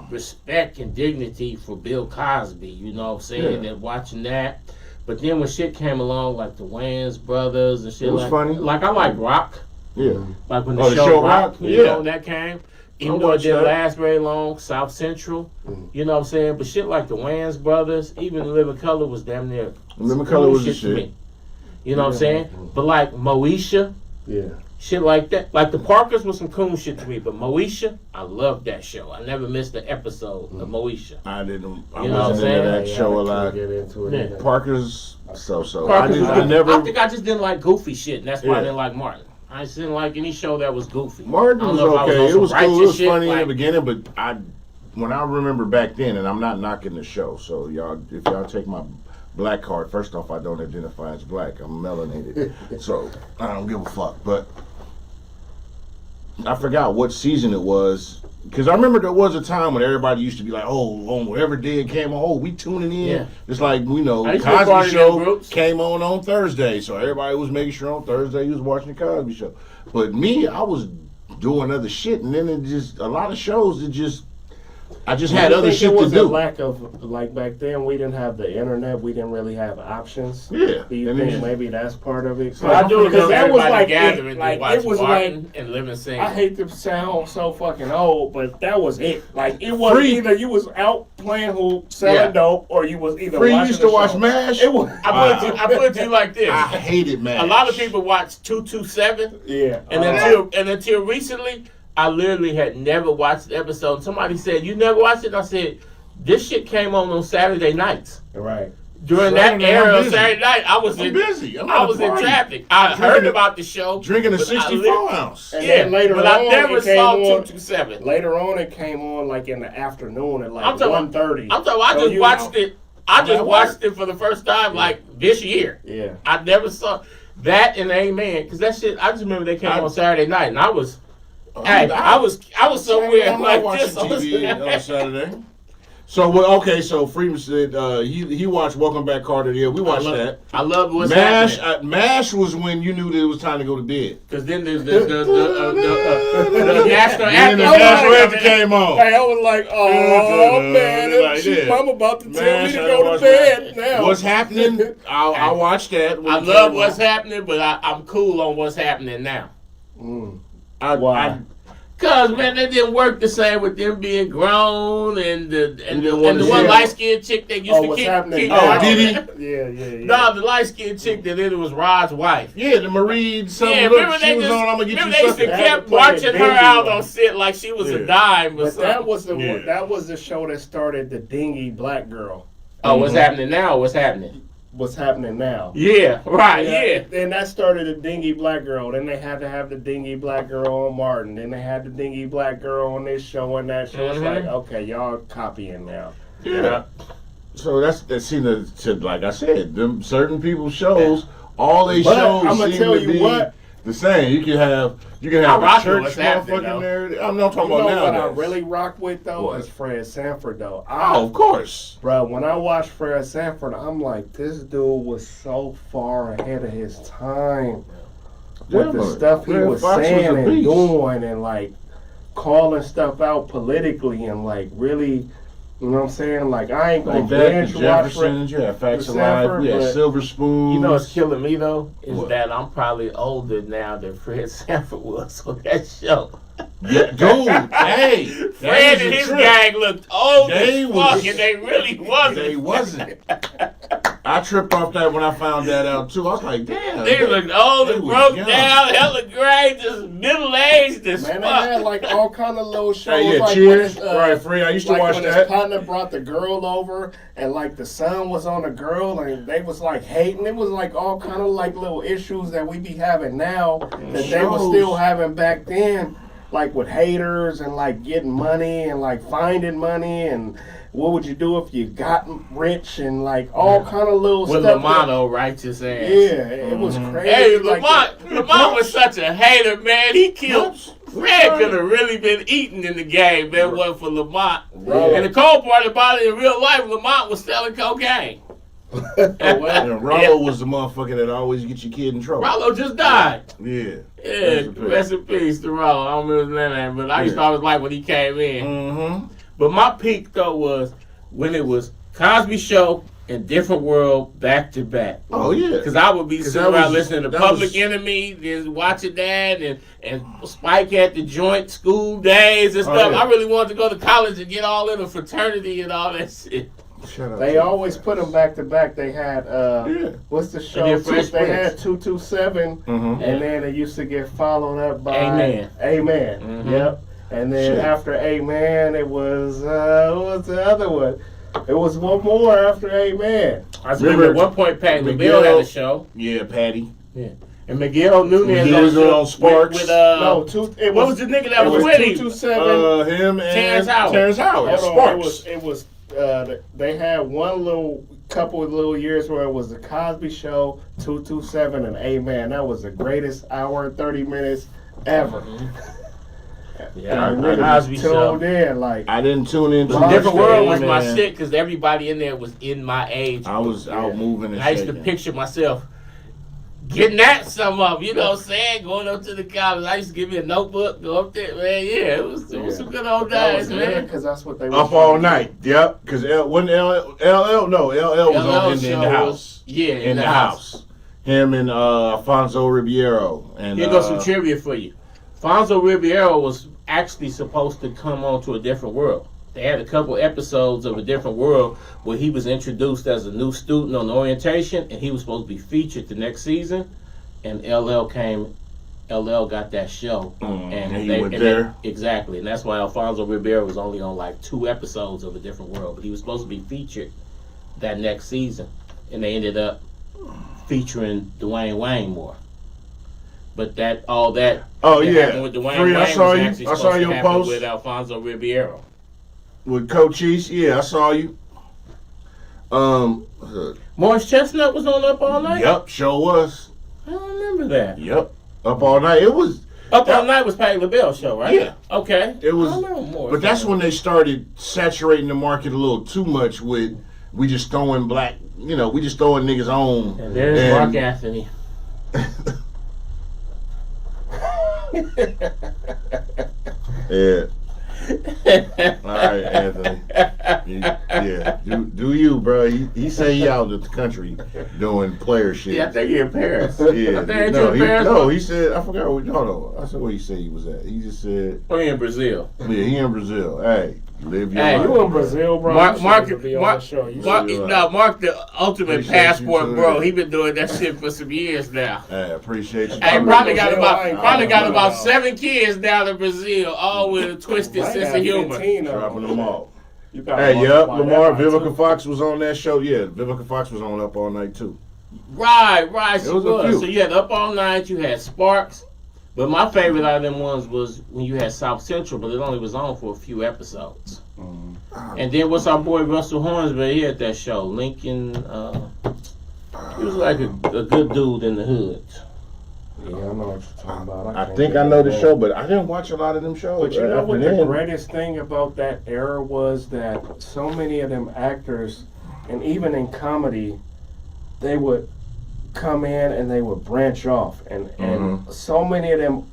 respect and dignity for Bill Cosby. You know what I'm saying? Yeah. And watching that. But then when shit came along, like the Wayans brothers and shit, It was like funny. Like I like rock. Yeah. Like when Oh, the show Rock, you yeah. know, that came. Even I though it watched didn't that. last very long, South Central, you know what I'm saying? But shit like the Wayans brothers, even Living Color was damn near Living Color was the to shit. me. You know what I'm saying? But like Moesha, Yeah. shit like that. Like the Parkers was some cool shit to me, but Moesha, I loved that show. I never missed an episode of Moesha. I You know what I'm wasn't saying? into that Yeah, show a I lot. can't get into it. Yeah. either. Parker's so. Parkers, I never. I think I just didn't like goofy shit, and that's why I Yeah. didn't like Martin. I just didn't like any show that was goofy. Martin I don't was know if I okay. on It some was cool. It righteous was shit, funny in like- the beginning, but when I remember back then, and I'm not knocking the show, so if y'all take my black card, first off, I don't identify as black. I'm melanated, so I don't give a fuck. But I forgot what season it was, because I remember there was a time when everybody used to be like, "Oh, on whatever day it came on, oh, we tuning in." Yeah. It's like we know I used to be part Cosby of Show them groups. came on Thursday, so everybody was making sure on Thursday you was watching the Cosby Show. But me, I was doing other shit, and then it just a lot of shows. I just had Do you other think shit it to was a do. lack of, like, back then we didn't have the internet, we didn't really have options. Yeah, Do you and think then- maybe that's part of it? I do because remember that was everybody like gathering it. to Like watch it was Martin like, and Living Single. I hate to sound so fucking old, but that was it. Like it was Free. either you was out playing hoop, selling Yeah. dope, or you was either Free watching used to the watch show. MASH. It was. I put it to you like this. I hated MASH. A lot of people watch 227, Yeah. and until recently, I literally had never watched the episode. Somebody said, "You never watched it?" And I said, "This shit came on Saturday nights." Right. During Saturday, that era I'm of busy. Saturday night, I was I'm busy. I'm I at was a in party. traffic. I Drinking heard a- about the show, Drinking a but I 64 ounce. And Yeah, then later but on, I never it came saw on- 227. Later on, it came on like in the afternoon at like I'm talking- 1:30. I'm talking. I So just you watched know- it. I just That watched it for the first time like this year. Yeah. I never saw that in Amen because that shit. I just remember they came on Saturday night, and I was I was somewhere I'm not like watching this on TV Saturday. on Saturday. So okay, so Freeman said he watched Welcome Back Carter. Yeah, we watched that. I love what's MASH. happening MASH was when you knew that it was time to go to bed. because then there's the national And the anthem. national anthem came on. Hey, I was like, oh man, Like she, that. mom about to tell Man, me to should I go watch to bed that? now. What's happening? I watched that. when I it love came what's on. happening, but I'm cool on what's happening now. Why? Cause man, that didn't work the same with them being grown and the didn't want to one see it. light skinned chick that used to what's keep happening keep now? watching Diddy? it. Yeah. No, the light skinned chick that it was Rod's wife. Yeah, the Marie. Yeah, remember she they was just on. I'm gonna get remember you they used to something. They had to kept play watching the her dingy out one. on set like she was Yeah. a dime. Or But something. Yeah. that was the show that started the dingy black girl. Oh, what's happening now? What's happening? What's happening now? Yeah, right. Yeah. And that started the dingy black girl. Then they had to have the dingy black girl on Martin. Then they had the dingy black girl on this show and that show. It's Mhm. like, okay, y'all copying now. Yeah. So that seemed to like I said, them certain people's shows, all they But shows I'ma seem tell to you be what. the same. You can have I a rock with church what's happening, motherfucking though. narrative. I'm not talking You know about what I nowadays. really rock with though What? is Fred Sanford though. Oh, of course. Bro, when I watched Fred Sanford, I'm like, this dude was so far ahead of his time with Yeah, the man. stuff he Fred was Fox was saying a and beast. doing and like calling stuff out politically and like really, you know what I'm saying? Like I ain't gonna Like that, binge the watch Fred. Jeffersons, you had Facts the Alive, Sanford, we had but- Silver Spoon. You know what's killing me though is What? that I'm probably older now than Fred Sanford was on that show. Yeah, dude, hey, that Fred was and a his trip. gang looked old They as was- fuck, and they really wasn't. They wasn't. I tripped off that when I found that out too. I was like, damn. They looked old they and was broke young. down, hella gray, just middle aged as Man, they had fuck. like all kind of little shows. Hey, yeah, like Cheers. when his, Right, Free. I used to like watch when that. his partner brought the girl over and like the son was on the girl and they was like hating. It was like all kind of like little issues that we be having now that they were Shows. still having back then, like with haters and like getting money and like finding money and what would you do if you got rich and like all kind of little With stuff. Lamont, righteous ass. Yeah, it was crazy. Hey, like Lamont was such a hater, man. He killed. Fred could have really been eaten in the game if it wasn't for Lamont. Bro. And the cold part about it, in real life, Lamont was selling cocaine. And Rollo was the motherfucker that always get your kid in trouble. Rollo just died. Yeah. Yeah, rest in peace to Rollo. I don't remember his name, but I used to always like when he came in. Mm-hmm. But my peak though was when it was Cosby Show and Different World back to back. Oh yeah. Because I would be sitting around listening to that Public was- Enemy, then watching that, and Spike at the joint, School Days and Oh, stuff. yeah. I really wanted to go to college and get all in the fraternity and all that shit. Shut up. They always put them back to back. They had Yeah. what's the show? did Fresh They Prince. had 227, Mm-hmm. and then it used to get followed up by Amen. Amen. Mhm. Yep. And then Shit. after Amen, it was what was the other one? It was one more after Amen. I remember at one point Pat LaBelle had a show. Yeah, Patty. And Miguel Nunez He had a was show on Sparks. With, No, it what was the nigga that it was was with him? 227. Him and Terrence Howard. Terrence Howard. Hold on, Sparks. it was they had one little couple of little years where it was the Cosby Show, 227, and Amen. That was the greatest hour and 30 minutes ever. Yeah, And the niggas Cosby Show. tuned in like I didn't tune in. But Different World was my man. shit because everybody in there was in my age. I was out moving and I used to shaking. picture myself getting at some of, you know what I'm saying? Going up to the college. I used to give me a notebook, go up there, man. Yeah, it was some good old days, man. because that's what they were Up all night. Yep. Because LL was on in the show house. Yeah, In the house. Him and Alfonso Ribeiro. And Here goes some trivia for you. Fonzo Ribeiro was actually supposed to come on to A Different World. They had a couple episodes of A Different World where he was introduced as a new student on orientation, and he was supposed to be featured the next season. And LL got that show, and he went there. Exactly, and that's why Alfonso Ribeiro was only on like 2 episodes of A Different World, but he was supposed to be featured that next season, and they ended up featuring Dwayne Wayne more. But Oh that yeah. happened with Dwayne Free, Wayne I saw was you. actually I saw supposed to your happen post with Alfonso Ribeiro. with Coach East. Yeah, I saw you. Morris Chestnut was on Up All Night? Yep, sure was. I don't remember that. Yep, Up All Night. It was. Up All Night was Patti LaBelle show, right? Yeah. Okay. It was. I don't remember Morris. But that's when they started saturating the market a little too much with we just throwing black. You know, we just throwing niggas on. And there's Mark Anthony. Yeah. All right, Anthony. Yeah, do you, bro? He say he out of the country doing player shit. Yeah, I think he in Paris. Yeah. I think he in Paris. No, he said, I forgot what, hold on. I said where he said he was at. He just said, Or he in Brazil. yeah, he in Brazil. Hey, live your Hey, life. You in Brazil, bro? Mark, You Mark, should be on Mark, the show. You Mark, should be no, Mark the ultimate Appreciate you passport, tuning bro. in. He been doing that shit for some years now. Hey, I appreciate you. Hey, I'm probably in got Brazil. I ain't about going out. 7 kids down in Brazil, all with a twisted I sense got of humor. 15 of Dropping them all. You got Hey, yep, multiply Lamar, that by Vivica 2. Fox was on that show. Yeah, Vivica Fox was on Up All Night too. Right, she There was a was. few. So you had Up All Night, you had Sparks, but my favorite out of them ones was when you had South Central, but it only was on for a few episodes. And then what's our boy Russell Hornsby? He had that show, Lincoln. He was like a good dude in the hood. Yeah, I know what you're talking about. I can't think I of know the that. show, but I didn't watch a lot of them shows. But you know what after the then. greatest thing about that era was that so many of them actors, and even in comedy, they would come in and they would branch off, and so many of them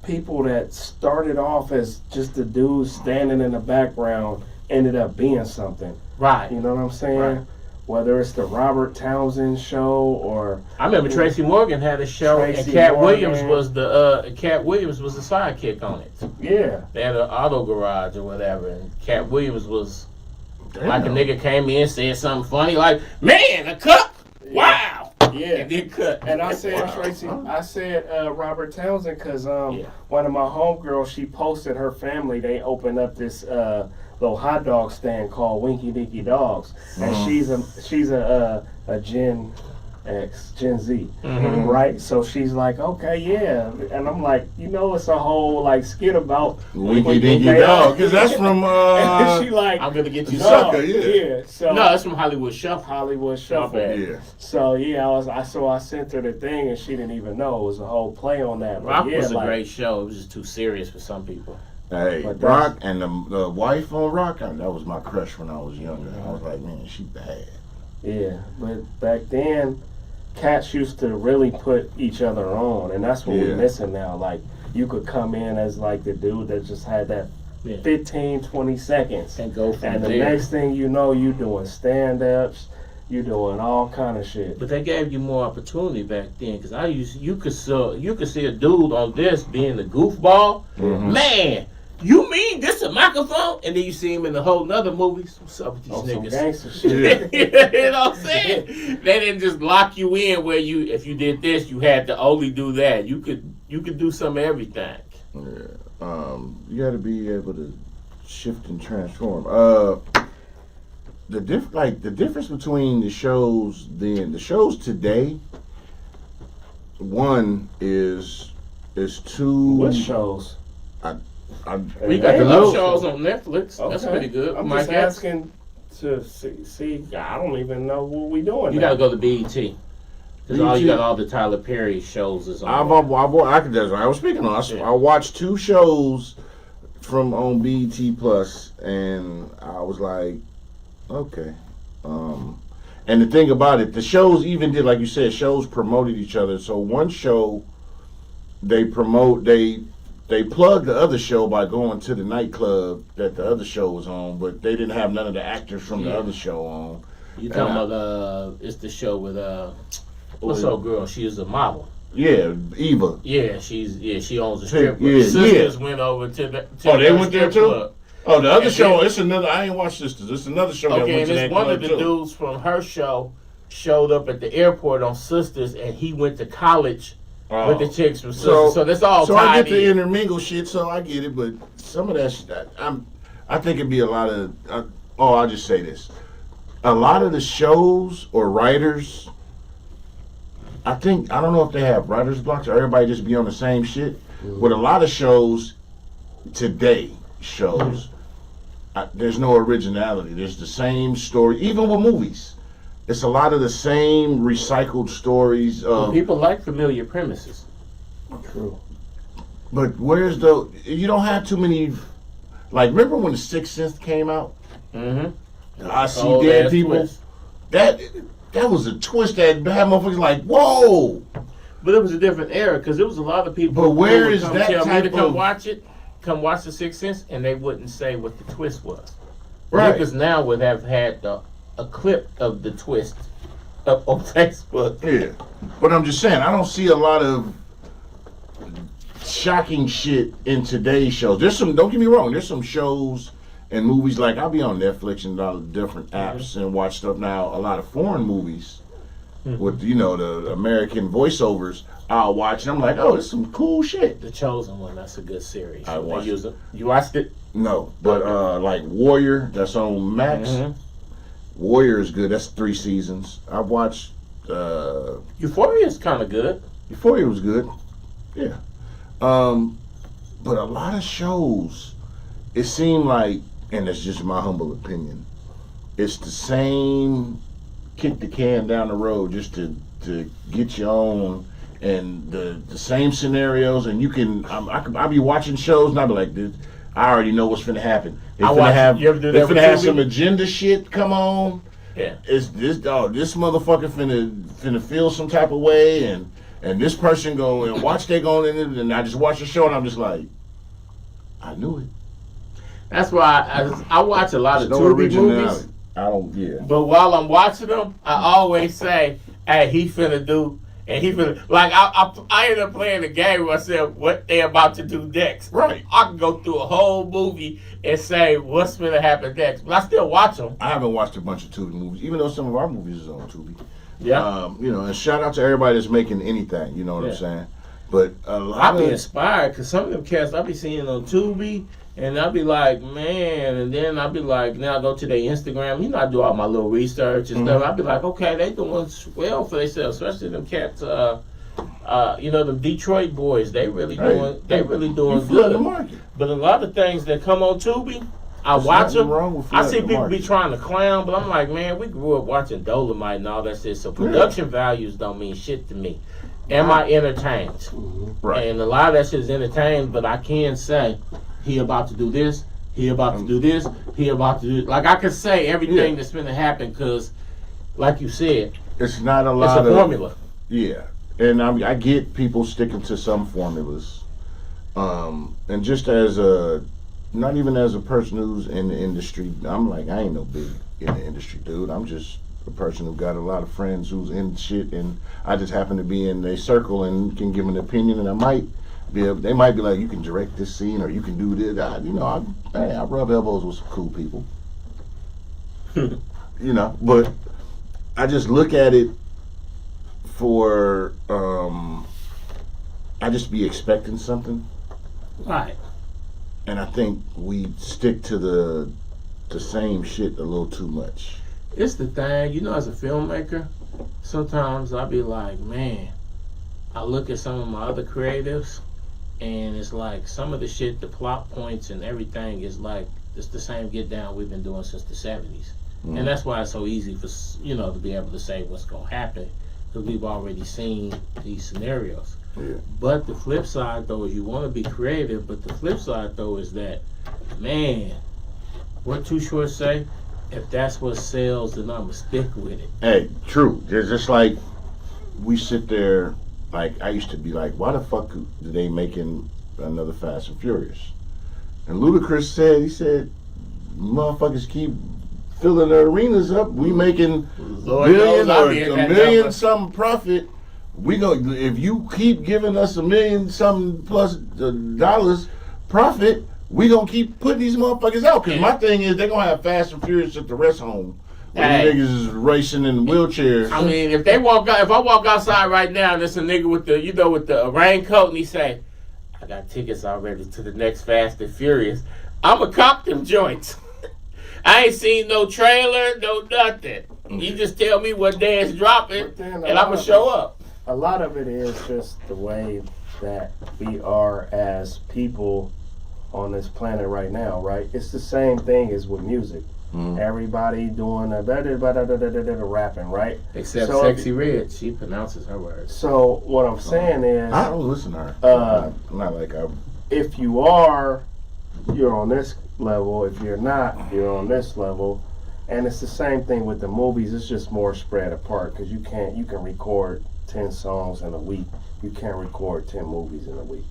people that started off as just the dudes standing in the background ended up being something. Right. You know what I'm saying? Right. Whether it's the Robert Townsend show or I remember Tracy Morgan had a show, Tracy and Cat Morgan. Williams was the sidekick on it. yeah, They had an auto garage or whatever, and Cat Williams was Damn. like a nigga came in, said something funny, like, "Man, a cup, wow," yeah. and then cut. And I said Wow. Tracy, I said Robert Townsend because Yeah. one of my homegirls, she posted her family. They opened up this little hot dog stand called Winky Dinky Dogs, and she's a Gen Z, right? So she's like, okay, yeah, and I'm like, you know, it's a whole like skit about Winky Dinky Dog, because that's from and she like, I'm gonna get you no, sucker. Sucker, yeah. So No, that's from Hollywood Shuffle. Hollywood My Shuffle. bad. yeah. So yeah, I sent her the thing, and she didn't even know it was a whole play on that. But Rock yeah, was a like, great show. It was just too serious for some people. Hey, But that's- Rock and the wife on Rock, that was my crush when I was younger. I was like, man, she bad. Yeah, but back then, cats used to really put each other on, and that's what we're missing now. Like, you could come in as like the dude that just had that 15, 20 seconds. And go from And the there. next thing you know, you doing stand-ups, you doing all kind of shit. But they gave you more opportunity back then, because you could see a dude on this being the goofball. Man, you mean this a microphone? And then you see him in a whole nother movies. What's up with these Some niggas? gangster shit. You know what I'm saying? They didn't just lock you in where if you did this, you had to only do that. You could do some of everything. Yeah. You got to be able to shift and transform. The difference between the shows then, the shows today. One is too. What shows? We got the love shows on Netflix. That's pretty good. I'm Mike just asking to see. I don't even know what we doing. You now. gotta go to BET. Because you got all the Tyler Perry shows is on. I was speaking on. I watched 2 shows from on BET Plus, and I was like, okay. And the thing about it, the shows even did, like you said, shows promoted each other. So one show, they plug the other show by going to the nightclub that the other show was on, but they didn't have none of the actors from the other show on. You talking about it's the show with what's up, girl? She is a model. Yeah, Eva. Yeah, she owns a strip club. Yeah, Sisters went over to the. They went there too. Club. Oh, the other show. It's another. I ain't watched Sisters. It's another show. Okay, that went and to it's that one club of the too. dudes from her show showed up at the airport on Sisters, and he went to college with the chicks from Sisters. So that's all So tied I get the in. intermingle shit, so I get it. But some of that shit, I think it'd be a lot of. I'll just say this: a lot of the shows or writers. I don't know if they have writer's blocks or everybody just be on the same shit. With a lot of shows today, there's no originality. There's the same story, even with movies. It's a lot of the same recycled stories. People like familiar premises. True. But you don't have too many. Like, remember when The Sixth Sense came out? Mm-hmm. I See Dead People. Twist. That was a twist that had motherfuckers like, whoa. But it was a different era because there was a lot of people. But where who would is come that tell me type to come of- watch it? Come watch The Sixth Sense, and they wouldn't say what the twist was. Right. Niggas now would have had a clip of the twist up on Facebook. Yeah. But I'm just saying, I don't see a lot of shocking shit in today's shows. Don't get me wrong, there's some shows and movies, like I'll be on Netflix and all the different apps and watch stuff now, a lot of foreign movies with, the American voiceovers. I'll watch and I'm like, oh, this is some cool shit. The Chosen One, that's a good series. I watched it. You watched it? No, but like Warrior, that's on Max. Mm-hmm. Warrior is good. That's 3 seasons. I watched Euphoria is kind of good. Euphoria was good. Yeah. But a lot of shows, it seemed like, and it's just my humble opinion, it's the same kick the can down the road just to get you on, and the same scenarios, and you can I'll be watching shows and I'll be like, dude, I already know what's finna happen. They You ever do that with have Tubi? some agenda shit come on. Yeah. It's this motherfucker finna feel some type of way, and this person go and watch they going in it, and I just watch the show and I'm just like, I knew it. That's why I watch a lot of There's Tubi movies. I don't. Yeah. But while I'm watching them, I always say, "Hey, he finna do," and he finna like. I end up playing the game where I said what they about to do next. Right. I can go through a whole movie and say what's gonna happen next, but I still watch them. I haven't watched a bunch of Tubi movies, even though some of our movies is on Tubi. Yeah. And shout out to everybody that's making anything. You know what I'm saying? But a I lot be of inspired because some of them cats I be seeing on Tubi, and I be like, man, and then I be like, now I go to their Instagram, I do all my little research and stuff. I be like, okay, they doing well for themselves, especially them cats. The Detroit boys, they really doing flood good. the market. But a lot of things that come on Tubi, I watch nothing them. wrong with I flooding see the people be market. trying to clown, but I'm like, man, we grew up watching Dolomite and all that shit. So production values don't mean shit to me. Am I entertained? Right. And a lot of that shit is entertained, but I can say he about to do this, he about to do this, he about to do. Like I can say everything that's going to happen because like you said, it's not a it's lot a of formula. Yeah, and I get people sticking to some formulas, and just as not even as a person who's in the industry, I'm like, I ain't no big in the industry dude. I'm just a person who got a lot of friends who's in shit, and I just happen to be in their circle and can give an opinion, and I might be able, they might be like, you can direct this scene or you can do this. I rub elbows with some cool people, but I just look at it for I just be expecting something, Right. and I think we stick to the same shit a little too much. It's the thing, as a filmmaker, sometimes I'll be like, man, I look at some of my other creatives, and it's like some of the shit, the plot points and everything is like, it's the same get down we've been doing since the 70s. And that's why it's so easy for, to be able to say what's going to happen, because we've already seen these scenarios. Yeah. But the flip side, though, is you want to be creative, but the flip side, though, is that, man, what Too Short say? If that's what sells, then I'm going to stick with it. Hey, true. It's just like we sit there, like I used to be like, why the fuck are they making another Fast and Furious? And Ludacris said, motherfuckers keep filling the arenas up. We making million or a million something profit. We if you keep giving us $1 million something plus dollars profit, we gonna keep putting these motherfuckers out. Cause my thing is, they gonna have Fast and Furious at the rest home. Where the niggas is racing in wheelchairs. I mean, if I walk outside right now and there's a nigga with the raincoat and he say, I got tickets already to the next Fast and Furious, I'ma cop them joints. I ain't seen no trailer, no nothing. You just tell me what day it's dropping and I'ma show up. A lot of it is just the way that we are as people on this planet right now, right? It's the same thing as with music. Everybody doing rapping, right? Except Sexy Red, she pronounces her words. So what I'm saying is, I don't listen to her. Not like I. If you are, you're on this level. If you're not, you're on this level. And it's the same thing with the movies. It's just more spread apart because you can record 10 songs in a week. You can't record 10 movies in a week.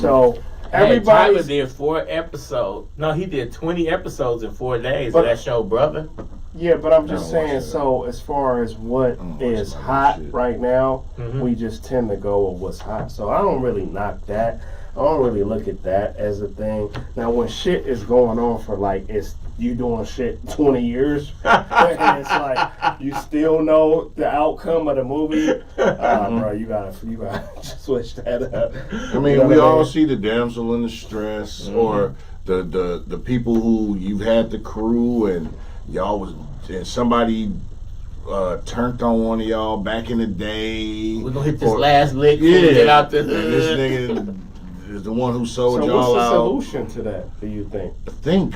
So everybody. Tyler did 4 episodes. No, he did 20 episodes in 4 days of that show, brother. Yeah, but I'm just saying, so as far as what is hot right now, we just tend to go with what's hot. So I don't really knock that. I don't really look at that as a thing. Now, when shit is going on for it's you doing shit 20 years, and it's like you still know the outcome of the movie, bro, you gotta switch that up. I mean, we all see the damsel in distress, or the people who you've had the crew and and somebody turned on one of y'all back in the day. We're gonna hit this last lick before we get out the hood. And this nigga is the one who sold y'all out. So what's the solution to that, do you think?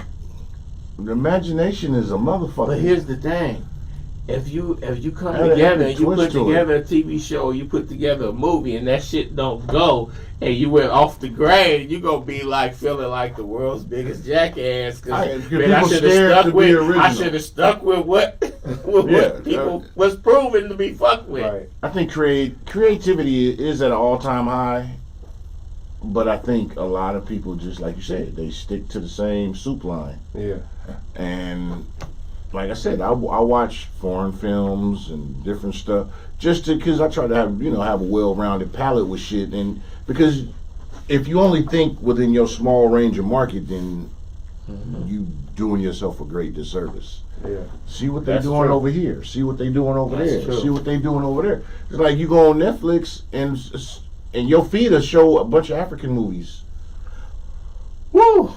The imagination is a motherfucker. But here's the thing. If you come together and you put together a TV show, you put together a movie, and that shit don't go, and you went off the grain, you gonna be feeling like the world's biggest jackass. I should have stuck with what people was proven to be fucked with. Right. I think creativity is at an all-time high, but I think a lot of people, just like you said, they stick to the same soup line. Yeah. And like I said, I watch foreign films and different stuff just because I try to have a well-rounded palette with shit. And because if you only think within your small range of market, then you doing yourself a great disservice. Yeah. See what they're doing over here. See what they're doing over there. See what they're doing over there. It's like you go on Netflix and your feed will show a bunch of African movies. Woo!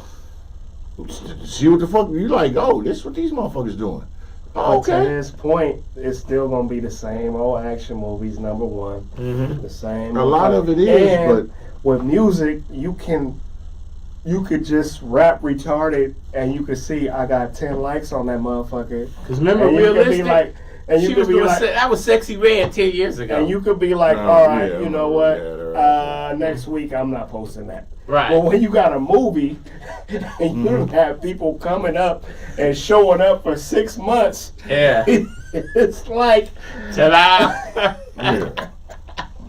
See what the fuck you like? Oh, this what these motherfuckers doing. Oh, okay. But to this point, it's still gonna be the same old action movies. Number one, the same. A lot of it is, but with music, you could just rap retarded, and you could see I got 10 likes on that motherfucker. Because remember, realistic. And you could be like, that was Sexy Red 10 years ago. And you could be like, all right, you know what? Next week I'm not posting that. Right. Well, when you got a movie and you have people coming up and showing up for 6 months, Yeah. it's like, Ta-da. Yeah.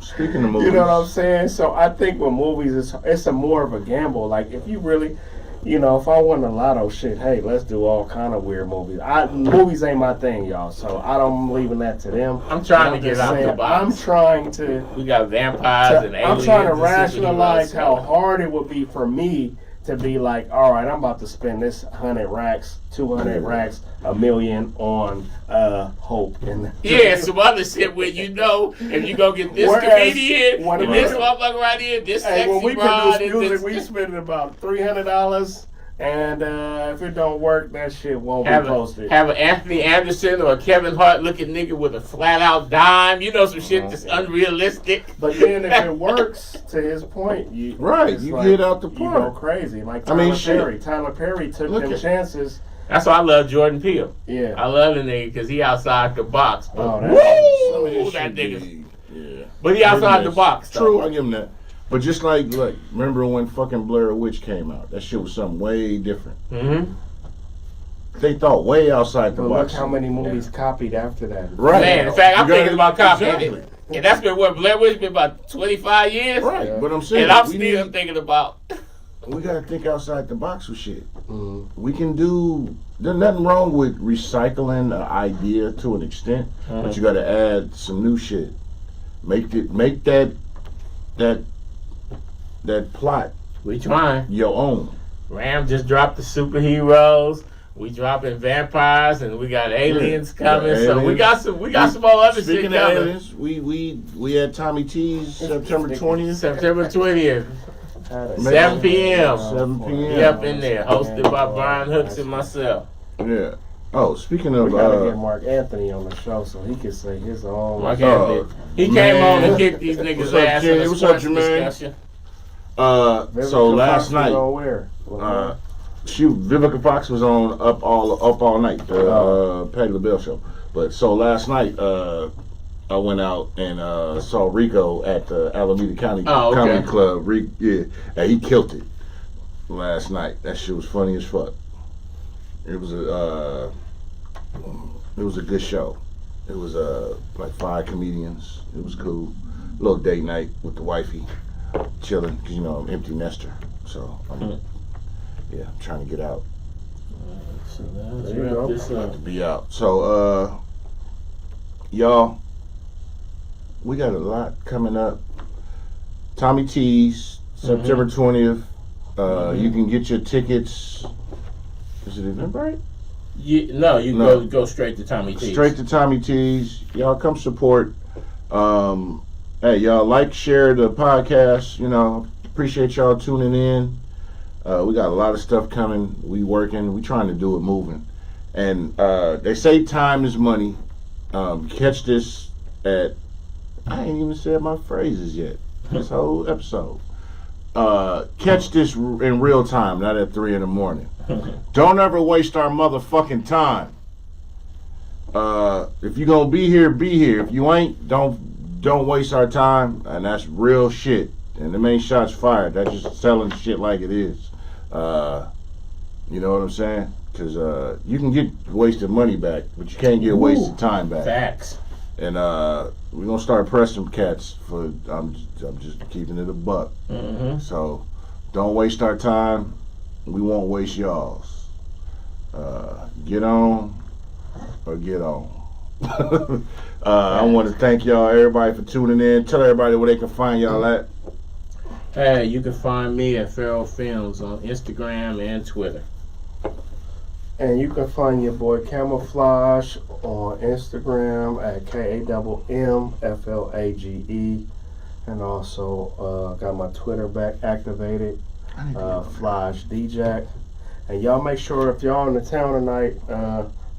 Speaking of movies, you know what I'm saying? So I think with movies, it's a more of a gamble. Like if you really, if I won the lotto, shit, hey, let's do all kind of weird movies. Movies ain't my thing, y'all. So I'm leaving that to them. I'm trying to just get out the saying, box. I'm trying to. We got vampires and aliens. I'm trying to and rationalize superheroes. how hard it would be for me to be like, all right, I'm about to spend this 100 racks, 200 racks, $1 million on Hope. And Yeah, some other shit where if you go get this Whereas, comedian when and we- this motherfucker right here, this Hey, sexy when we broad, produce and music, this, we spend about $300, and if it don't work, that shit won't be posted. have an Anthony Anderson or a Kevin Hart looking nigga with a flat out dime. Some shit that's unrealistic. But then if it works, to his point, you get out the You park. go crazy. Like I mean, Tyler shit. Perry. Tyler Perry took Look them at- chances. That's why I love Jordan Peele. Yeah. I love the nigga because he outside the box. Oh, But, that's- Some of this woo, that should nigga. be- Yeah. But he outside the box. though. True, I give him that. But just like, remember when fucking Blair Witch came out? That shit was something way different. Mm-hmm. They thought way outside the But look box. how many movies copied after that. Right. Man, in fact, I'm You gotta- thinking about copying exactly. it. And that's been what Blair Witch been about 25 years. Right, Yeah. but I'm saying And I'm we still need- thinking about. we gotta think outside the box with shit. Mhm. We can do. There's nothing wrong with recycling an idea to an extent, but you gotta add some new shit. Make that plot We trying. your own. Ram just dropped the superheroes. We dropping vampires, and we got aliens coming. Yeah, So we got some more other shit Speaking of coming. aliens, we had Tommy T's September 20th. September 20th, Had a- 7 p.m. 7 p.m. Be up in there, hosted by Brian Hooks and myself. Yeah. Oh, speaking We of gotta get Mark Anthony on the show so he can say his own. Mark Oh, Anthony. He came man. on and kicked these niggas' What's up, ass Jay? in a What's up, sports Jermaine? discussion. So last Vivica Fox was night, on where? Vivica Fox was on up all night, the Patti LaBelle show. But so last night, I went out and saw Rico at the Alameda County Oh, okay. Comedy Club. And he killed it last night. That shit was funny as fuck. It was a good show. It was like 5 comedians. It was cool. A little date night with the wifey, chilling because I'm an empty nester. So I'm trying to get out. So let's There you wrap go. this up. To be out. So y'all, we got a lot coming up. Tommy T's September 20th. You can get your tickets. Is it Eventbrite? No, go straight to Tommy T. Straight to Tommy T's. Y'all come support. Hey, y'all share the podcast. Appreciate y'all tuning in. We got a lot of stuff coming. We working. We trying to do it moving. And they say time is money. Catch this at. I ain't even said my phrases yet. This whole episode. Catch this in real time, not at 3 a.m. Don't ever waste our motherfucking time. If you're gonna be here, be here. If you ain't, don't waste our time. And that's real shit. And the main shots fired. That's just selling shit like it is. You know what I'm saying? Because you can get wasted money back, but you can't get wasted time back. Facts. And we're gonna start pressing cats for. I'm just keeping it a buck. Mm-hmm. So don't waste our time. We won't waste y'all's. Get on or get on. I want to thank everybody for tuning in. Tell everybody where they can find y'all at. Hey, you can find me at Feral Films on Instagram and Twitter. And you can find your boy Camouflage on Instagram at KAMMFLAGE. And also got my Twitter back activated, Flage DJack. And y'all make sure if y'all in the town tonight,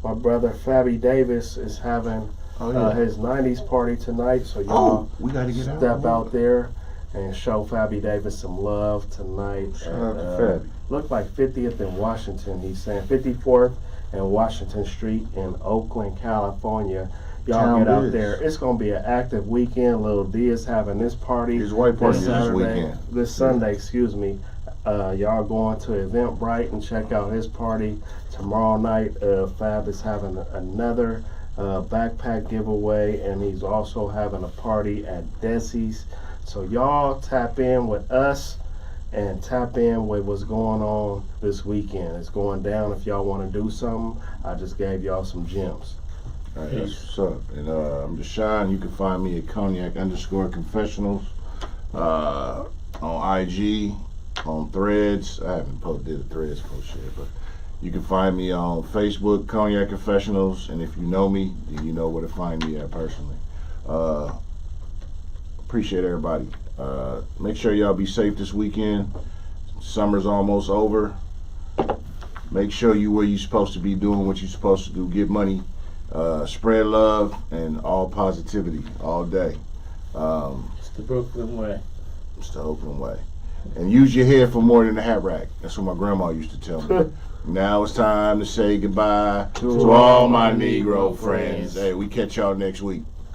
my brother Fabi Davis is having his 90s party tonight. So y'all we gotta get step out there and show Fabi Davis some love tonight. Shout out to Fabi. Looked like 50th in Washington, he's saying. 54th and Washington Street in Oakland, California. y'all Town get out biz. there. It's gonna be an active weekend. Lil D is having this party. His white party this is this Saturday, weekend. this Sunday, excuse me. Y'all going to Eventbrite and check out his party tomorrow night. Fab is having another backpack giveaway, and he's also having a party at Desi's. So y'all tap in with us and tap in with what's going on this weekend. It's going down. If y'all want to do something, I just gave y'all some gems. All right, that's what's up. And I'm Deshaun. You can find me at Cognac_Confessionals on IG, on Threads. I haven't did a Threads post yet, but you can find me on Facebook, Cognac Confessionals. And if you know me, then you know where to find me at personally. Appreciate everybody. Make sure y'all be safe this weekend. Summer's almost over. Make sure you where you're supposed to be, doing what you're supposed to do. Get money. Spread love and all positivity all day. It's the Brooklyn way. It's the Oakland way. And use your hair for more than a hat rack. That's what my grandma used to tell me. Now it's time to say goodbye to all my Negro friends. Hey, we catch y'all next week.